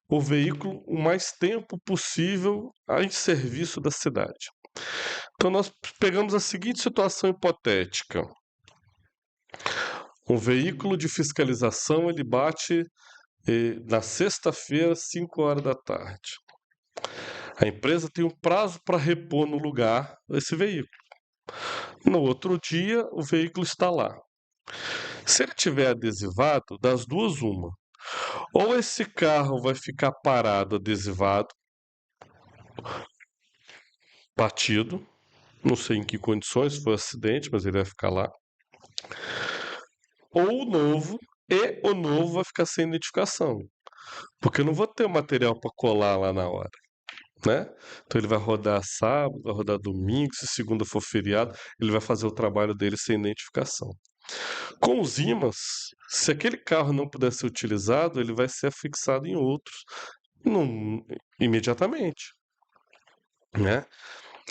o veículo o mais tempo possível em serviço da cidade. Então, nós pegamos a seguinte situação hipotética. Um veículo de fiscalização, ele bate na sexta-feira, 5 horas da tarde. A empresa tem um prazo para repor no lugar esse veículo. No outro dia, o veículo está lá. Se ele tiver adesivado, das duas, uma. Ou esse carro vai ficar parado, adesivado, batido, não sei em que condições, se foi acidente, mas ele vai ficar lá. Ou o novo vai ficar sem identificação. Porque eu não vou ter o material para colar lá na hora, né? Então ele vai rodar sábado, vai rodar domingo, se segunda for feriado, ele vai fazer o trabalho dele sem identificação. Com os ímãs, se aquele carro não puder ser utilizado, ele vai ser afixado em outros imediatamente, né?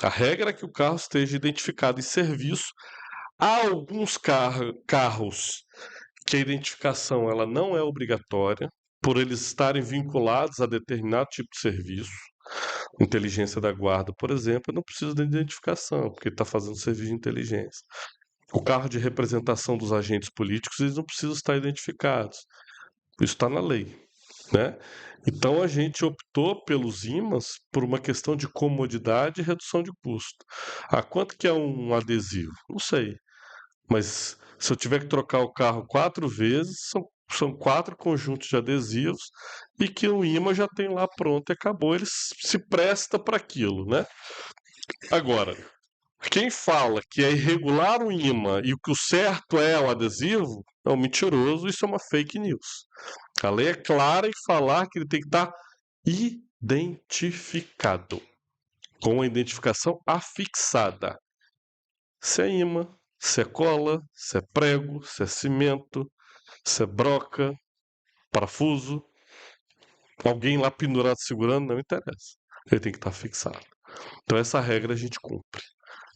A regra é que o carro esteja identificado em serviço. Há alguns carros que a identificação ela não é obrigatória, por eles estarem vinculados a determinado tipo de serviço. Inteligência da guarda, por exemplo, não precisa de identificação, porque está fazendo serviço de inteligência. O carro de representação dos agentes políticos, eles não precisam estar identificados. Isso está na lei, né? Então a gente optou pelos ímãs por uma questão de comodidade e redução de custo. Quanto que é um adesivo? Não sei. Mas se eu tiver que trocar o carro 4 vezes, são 4 conjuntos de adesivos e que o imã já tem lá pronto e acabou. Ele se presta para aquilo, né? Agora, quem fala que é irregular o imã e o que o certo é o adesivo, é um mentiroso, isso é uma fake news. A lei é clara em falar que ele tem que estar identificado, com a identificação afixada. Se é imã, se é cola, se é prego, se é cimento, se é broca, parafuso, alguém lá pendurado segurando, não interessa. Ele tem que estar fixado. Então essa regra a gente cumpre.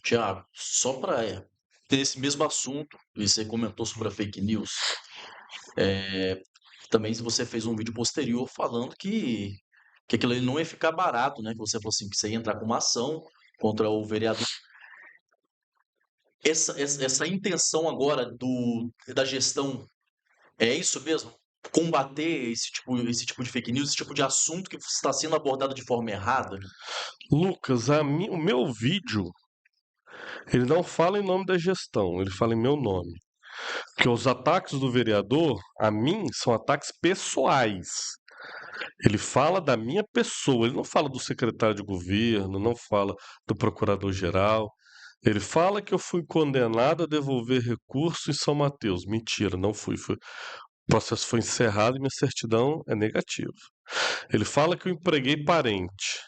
Tiago, só para ter esse mesmo assunto, e você comentou sobre a fake news, também você fez um vídeo posterior falando que aquilo ali não ia ficar barato, né? Que você falou assim, que você ia entrar com uma ação contra o vereador. Essa intenção agora da gestão é isso mesmo? Combater esse tipo de fake news, esse tipo de assunto que está sendo abordado de forma errada? Lucas, o meu vídeo, ele não fala em nome da gestão, ele fala em meu nome. Porque os ataques do vereador, a mim, são ataques pessoais. Ele fala da minha pessoa, ele não fala do secretário de governo, não fala do procurador-geral. Ele fala que eu fui condenado a devolver recurso em São Mateus. Mentira, não fui. O processo foi encerrado e minha certidão é negativa. Ele fala que eu empreguei parente.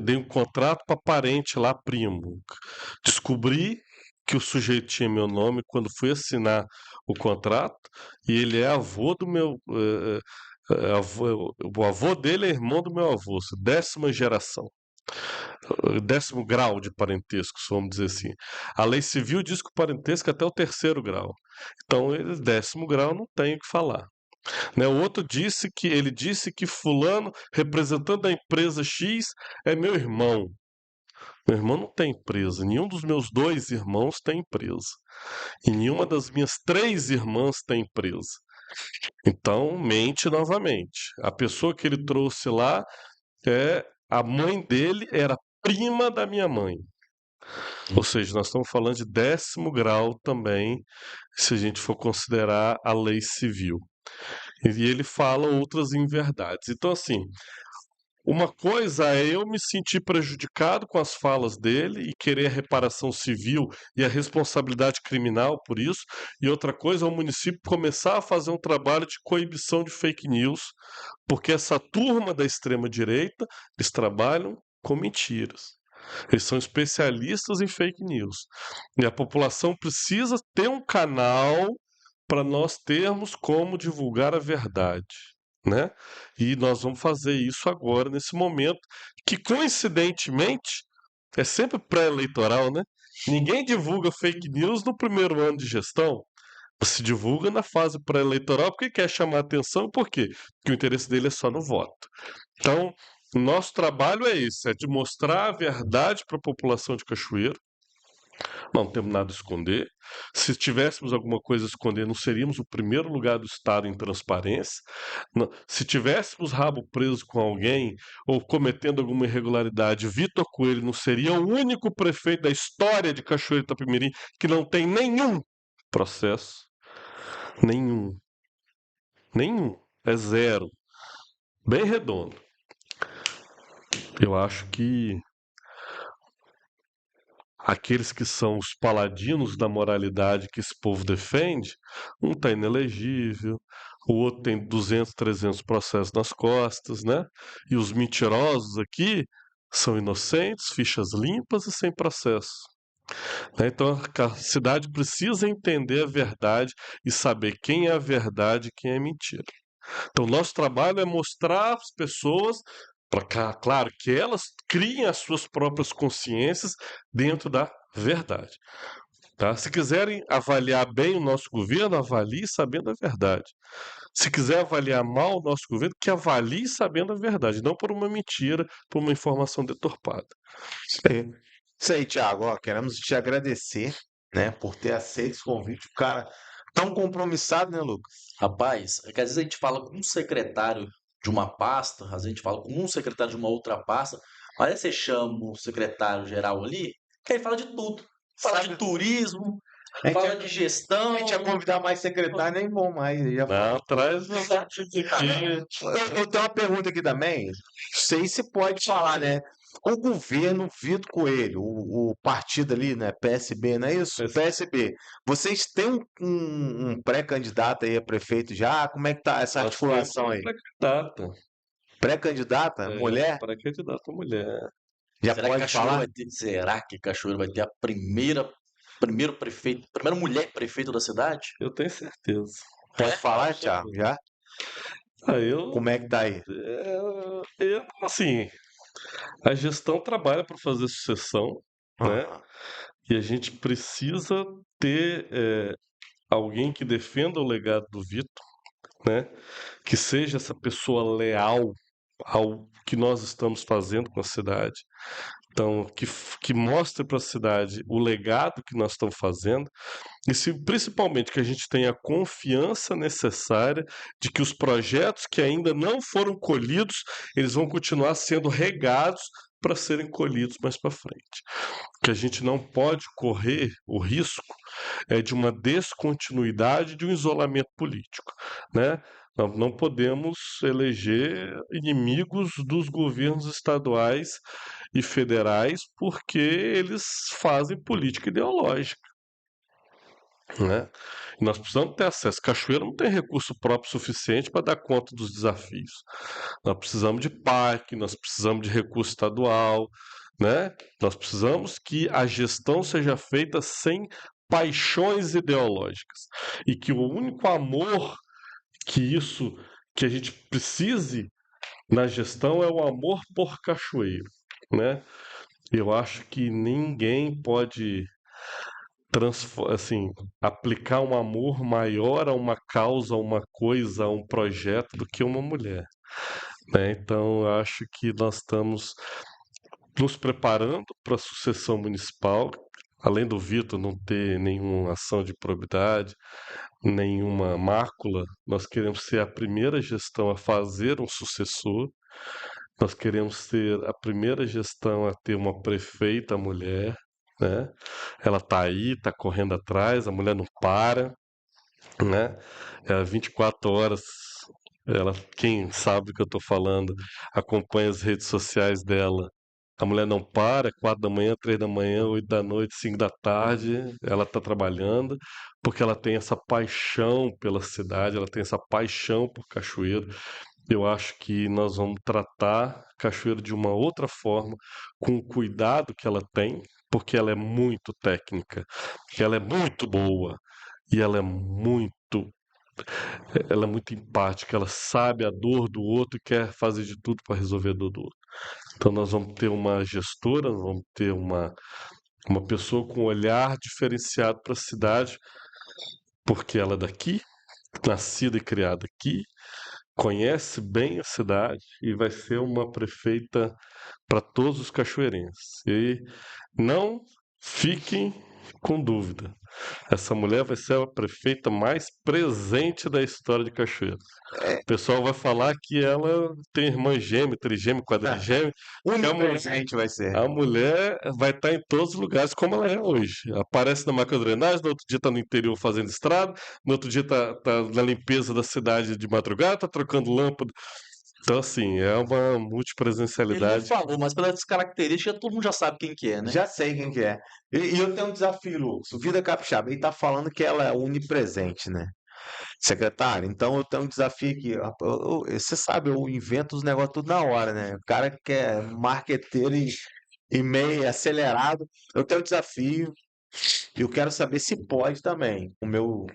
Dei um contrato para parente lá, primo. Descobri que o sujeito tinha meu nome quando fui assinar o contrato e ele é avô do meu. O avô dele é irmão do meu avô, 10ª geração. 10º grau de parentesco, vamos dizer assim. A lei civil diz que o parentesco é até o 3º grau. Então, ele, 10º grau, não tem o que falar. Né? O outro ele disse que fulano, representante da empresa X, é meu irmão. Meu irmão não tem empresa. Nenhum dos meus 2 irmãos tem empresa. E nenhuma das minhas 3 irmãs tem empresa. Então, mente novamente. A pessoa que ele trouxe lá, a mãe dele era prima da minha mãe. Ou seja, nós estamos falando de 10º grau também, se a gente for considerar a lei civil. E ele fala outras inverdades. Então, assim, uma coisa é eu me sentir prejudicado com as falas dele e querer a reparação civil e a responsabilidade criminal por isso, e outra coisa é o município começar a fazer um trabalho de coibição de fake news, porque essa turma da extrema-direita, eles trabalham com mentiras. Eles são especialistas em fake news. E a população precisa ter um canal para nós termos como divulgar a verdade, né? E nós vamos fazer isso agora, nesse momento, que coincidentemente é sempre pré-eleitoral, né? Ninguém divulga fake news no primeiro ano de gestão. Se divulga na fase pré-eleitoral porque quer chamar atenção, por quê? Porque o interesse dele é só no voto. Então, o nosso trabalho é esse, é de mostrar a verdade para a população de Cachoeiro. Não temos nada a esconder. Se tivéssemos alguma coisa a esconder, não seríamos o primeiro lugar do Estado em transparência. Se tivéssemos rabo preso com alguém ou cometendo alguma irregularidade, Vitor Coelho não seria o único prefeito da história de Cachoeiro de Itapemirim que não tem nenhum processo. Nenhum. Nenhum. É zero. Bem redondo. Eu acho que aqueles que são os paladinos da moralidade que esse povo defende, um está inelegível, o outro tem 200, 300 processos nas costas, né? E os mentirosos aqui são inocentes, fichas limpas e sem processo. Né? Então a cidade precisa entender a verdade e saber quem é a verdade e quem é mentira. Então, nosso trabalho é mostrar às pessoas, claro, que elas criem as suas próprias consciências dentro da verdade. Tá? Se quiserem avaliar bem o nosso governo, avalie sabendo a verdade. Se quiser avaliar mal o nosso governo, que avalie sabendo a verdade, não por uma mentira, por uma informação deturpada. Isso aí, Thiago. Ó, queremos te agradecer, né, por ter aceito esse convite. O cara tão compromissado, né, Lucas? Rapaz, é que às vezes a gente fala com um secretário de uma pasta, às vezes a gente fala com um secretário de uma outra pasta, mas aí você chama o secretário-geral ali, que aí fala de tudo. Fala de turismo, A gente fala ia, de a gestão. gente ia convidar mais secretário, nem bom mais. Já Não, traz os aqui. eu tenho uma pergunta aqui também. Não sei se pode falar, né? O governo Vitor Coelho, o partido ali, né? PSB, não é isso? PSB. Vocês têm um pré-candidato aí a prefeito já? Como é que tá essa Nós temos articulação uma aí? pré-candidata. Pré-candidata? Mulher? Pré-candidata mulher. Já Será que pode Cachoeiro falar? vai ter, será que Cachoeiro vai ter a primeiro prefeito, primeira mulher prefeito da cidade? Eu tenho certeza. Pode É? falar, Thiago? Já? Ah, eu, Como é que tá aí? assim, a gestão trabalha para fazer sucessão, né? Aham. E a gente precisa ter alguém que defenda o legado do Vitor, né? Que seja essa pessoa leal ao que nós estamos fazendo com a cidade. Então, que mostre para a cidade o legado que nós estamos fazendo e principalmente que a gente tenha a confiança necessária de que os projetos que ainda não foram colhidos, eles vão continuar sendo regados para serem colhidos mais para frente. Que a gente não pode correr o risco de uma descontinuidade, de um isolamento político, né? Não podemos eleger inimigos dos governos estaduais e federais porque eles fazem política ideológica, né? E nós precisamos ter acesso. Cachoeira não tem recurso próprio suficiente para dar conta dos desafios. Nós precisamos de parque, nós precisamos de recurso estadual, né? Nós precisamos que a gestão seja feita sem paixões ideológicas e que o único amor que a gente precise na gestão é o amor por Cachoeiro. né? Eu acho que ninguém pode assim, aplicar um amor maior a uma causa, a uma coisa, a um projeto do que uma mulher, né? Então, eu acho que nós estamos nos preparando para a sucessão municipal, além do Vitor não ter nenhuma ação de probidade, nenhuma mácula, nós queremos ser a primeira gestão a fazer um sucessor. Nós queremos ser a primeira gestão a ter uma prefeita mulher, né? Ela está aí, está correndo atrás, a mulher não para, né? É 24 horas. Ela, quem sabe do que eu estou falando, acompanha as redes sociais dela. A mulher não para, 4 da manhã, 3 da manhã, 8 da noite, 5 da tarde, ela está trabalhando, porque ela tem essa paixão pela cidade, ela tem essa paixão por Cachoeiro. Eu acho que nós vamos tratar Cachoeiro de uma outra forma, com o cuidado que ela tem, porque ela é muito técnica, ela é muito boa e ela é muito empática, ela sabe a dor do outro e quer fazer de tudo para resolver a dor do outro. Então nós vamos ter uma gestora, nós vamos ter uma pessoa com um olhar diferenciado para a cidade, porque ela é daqui, nascida e criada aqui, conhece bem a cidade e vai ser uma prefeita para todos os cachoeirenses. E não fiquem com dúvida. Essa mulher vai ser a prefeita mais presente da história de Cachoeira. É, O pessoal vai falar que ela tem irmã gêmea, trigêmea, quadrigêmea, que onipresente vai ser. a mulher vai estar em todos os lugares como ela é hoje. Aparece na macrodrenagem, no outro dia está no interior fazendo estrada, no outro dia tá na limpeza da cidade de madrugada, está trocando lâmpada. Então, assim, é uma Ele não multipresencialidade. falou, mas pelas características todo mundo já sabe quem que é, né? Já sei quem que é. E eu tenho um desafio, Lucas. O Vida Capixaba, ele tá falando que ela é onipresente, né? Secretário, então eu tenho um desafio aqui. Você sabe, eu invento os negócios tudo na hora, né? O cara que é marqueteiro e meio acelerado. Eu tenho um desafio e eu quero saber se pode também. O meu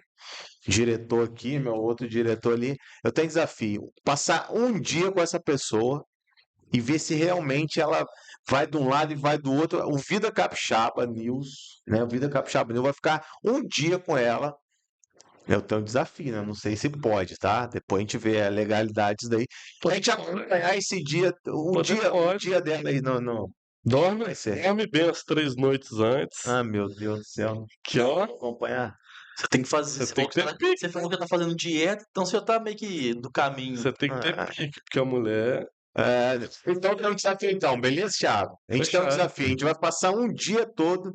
diretor aqui, meu outro diretor ali, eu tenho desafio. Passar um dia com essa pessoa e ver se realmente ela vai de um lado e vai do outro. O Vida Capixaba News, né? O Vida Capixaba News vai ficar um dia com ela. Eu tenho um desafio, né? Não sei se pode, tá? Depois a gente vê a legalidade disso daí. A gente acompanhar esse dia, o Pode. dia dela aí, não Dorme, vai ser. dorme bem as 3 noites antes, Ah, meu Deus do céu. que ó, Acompanhar. Você tem que fazer. você tem que ter pique. Você falou que tá fazendo dieta, então você já tá meio que do caminho. Você tem que ter Ah, pique, porque a mulher é, então tem um desafio então, beleza, Thiago? A gente tem um fechada. desafio, a gente vai passar um dia todo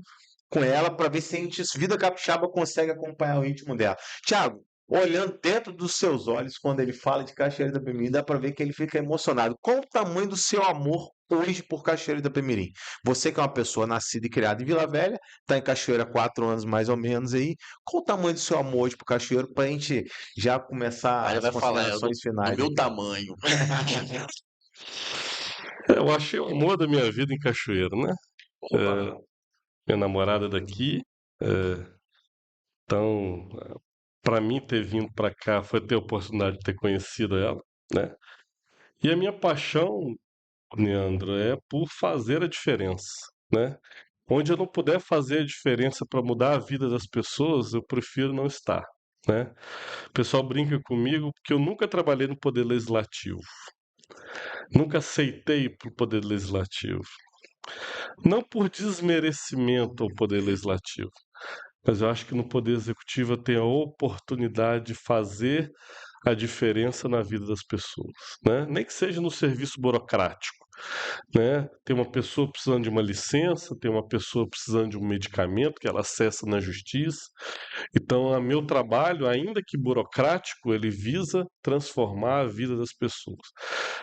com ela para ver se a gente, se Vida Capixaba consegue acompanhar o ritmo dela. Thiago, olhando dentro dos seus olhos quando ele fala de Cachoeira da Pemirim, dá para ver que ele fica emocionado. Qual o tamanho do seu amor hoje por Cachoeira da Pemirim? Você que é uma pessoa nascida e criada em Vila Velha, está em Cachoeira há 4 anos mais ou menos aí. Qual o tamanho do seu amor hoje por Cachoeira para a gente já começar Aí ele as vai falar, é considerações do finais meu aqui? tamanho. Eu achei o amor da minha vida em Cachoeiro, né? Opa. Minha namorada é daqui, é, então, para mim ter vindo para cá foi ter a oportunidade de ter conhecido ela, né? E a minha paixão, Leandro, é por fazer a diferença, né? Onde eu não puder fazer a diferença para mudar a vida das pessoas, eu prefiro não estar, né? O pessoal brinca comigo porque eu nunca trabalhei no Poder Legislativo, nunca aceitei para o Poder Legislativo. Não por desmerecimento ao Poder Legislativo, mas eu acho que no Poder Executivo eu tenho a oportunidade de fazer a diferença na vida das pessoas, né? Nem que seja no serviço burocrático, né? Tem uma pessoa precisando de uma licença, tem uma pessoa precisando de um medicamento que ela acessa na justiça. Então, o meu trabalho, ainda que burocrático, ele visa transformar a vida das pessoas.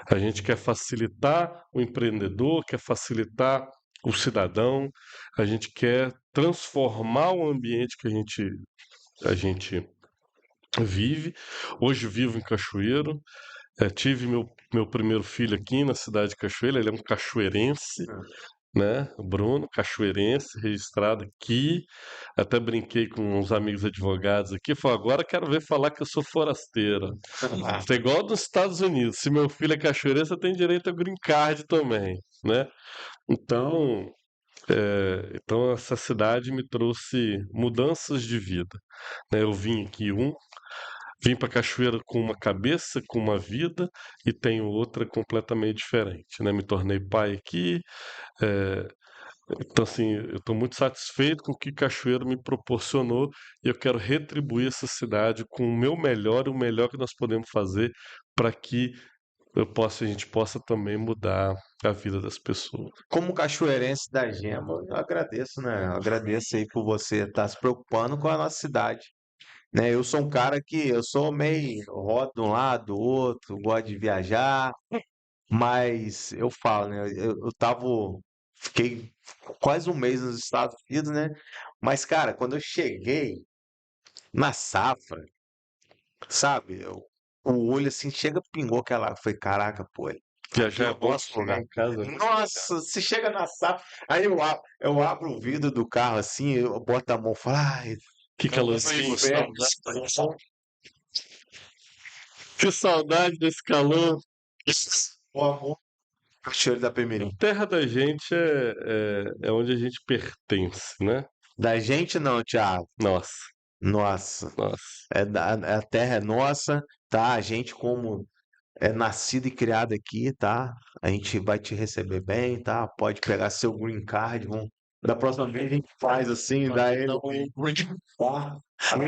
A gente quer facilitar o empreendedor, quer facilitar o cidadão, a gente quer transformar o ambiente que a gente vive. Hoje vivo em Cachoeiro, tive meu primeiro filho aqui na cidade de Cachoeira, ele é um cachoeirense, né? O Bruno, cachoeirense, registrado aqui. Até brinquei com uns amigos advogados aqui, falei, agora quero ver falar que eu sou forasteiro. Isso é igual dos Estados Unidos, se meu filho é cachoeirense, eu tenho direito a green card também, né? Então, então essa cidade me trouxe mudanças de vida, né? Eu vim para Cachoeira com uma cabeça, com uma vida, e tenho outra completamente diferente, né? Me tornei pai aqui, eh, então assim, eu estou muito satisfeito com o que Cachoeira me proporcionou e eu quero retribuir essa cidade com o meu melhor, o melhor que nós podemos fazer para que a gente possa também mudar a vida das pessoas. Como cachoeirense da Gema, eu agradeço, né? Eu agradeço aí por você estar se preocupando com a nossa cidade. Né? Eu sou um cara que eu sou meio rodo de um lado, do outro, gosto de viajar, mas eu falo, né? Fiquei quase um mês nos Estados Unidos, né? Mas, cara, quando eu cheguei na safra, sabe? O olho assim chega, pingou aquela. Foi, caraca, pô. Aqui Viajar é eu bom posso chegar lugar. em casa, né? Nossa, se chega na safra. Aí eu abro o vidro do carro assim, eu boto a mão e falo, ai, Que calorzinho, inferno. que saudade desse calor. O amor. Cachoeiro da Pemirim. Terra da gente é onde a gente pertence, né? Da gente não, Thiago. Nossa, Nossa. nossa. A terra é nossa, tá? A gente, como é nascido e criado aqui, tá? A gente vai te receber bem, tá? Pode pegar seu green card. Da próxima vez a gente faz assim, dá ele. Então, Tá?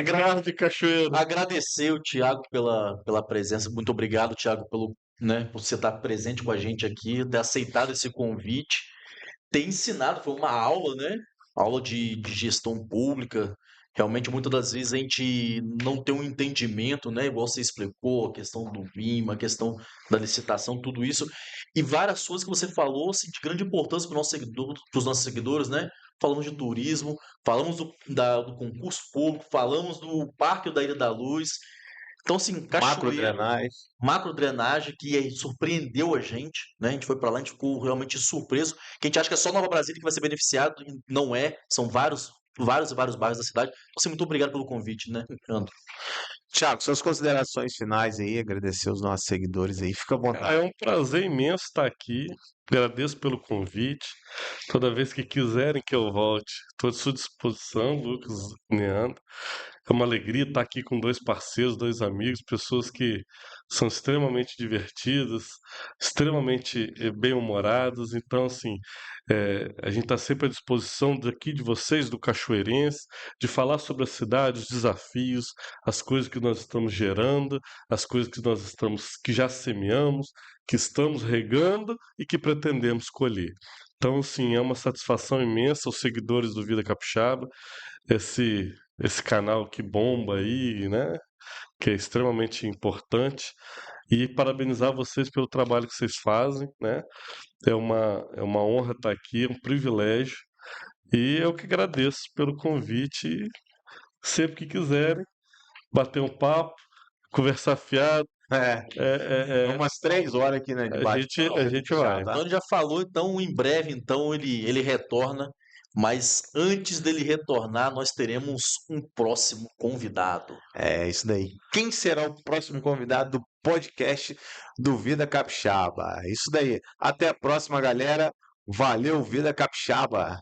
Grande cachoeira. agradecer o Thiago pela presença. Muito obrigado, Thiago, por você estar presente com a gente aqui, ter aceitado esse convite, ter ensinado. Foi uma aula, né? Aula de gestão pública. Realmente, muitas das vezes a gente não tem um entendimento, né? Igual você explicou, a questão do BIM, a questão da licitação, tudo isso. E várias coisas que você falou, assim, de grande importância para os nossos seguidores, né? Falamos de turismo, falamos do concurso público, falamos do Parque da Ilha da Luz. Então, assim, Macro Cachoeiro, drenagem. macro drenagem que surpreendeu a gente, né? A gente foi para lá, a gente ficou realmente surpreso. Que a gente acha que é só Nova Brasília que vai ser beneficiado, e não é. São vários e vários bairros da cidade. Então, assim, muito obrigado pelo convite, né, Leandro? Thiago, suas considerações finais aí, agradecer os nossos seguidores aí, fica à vontade. É um prazer imenso estar aqui. Agradeço pelo convite. Toda vez que quiserem que eu volte, estou à sua disposição, Lucas, Neandro. É uma alegria estar aqui com dois parceiros, dois amigos, pessoas que são extremamente divertidas, extremamente bem-humoradas. Então, assim, a gente está sempre à disposição daqui de vocês, do Cachoeirense, de falar sobre a cidade, os desafios, as coisas que nós estamos gerando, as coisas que já semeamos, que estamos regando e que pretendemos colher. Então, assim, é uma satisfação imensa os seguidores do Vida Capixaba, esse canal que bomba aí, né? Que é extremamente importante. E parabenizar vocês pelo trabalho que vocês fazem, né? É uma honra estar aqui, é um privilégio. E eu que agradeço pelo convite. E sempre que quiserem, bater um papo, conversar fiado, É, umas 3 horas aqui, né, de a gente vai. tá? Então, ele já falou, então, em breve, então, ele retorna. Mas antes dele retornar, nós teremos um próximo convidado. É isso daí. Quem será o próximo convidado do podcast do Vida Capixaba? Isso daí. Até a próxima, galera. Valeu, Vida Capixaba.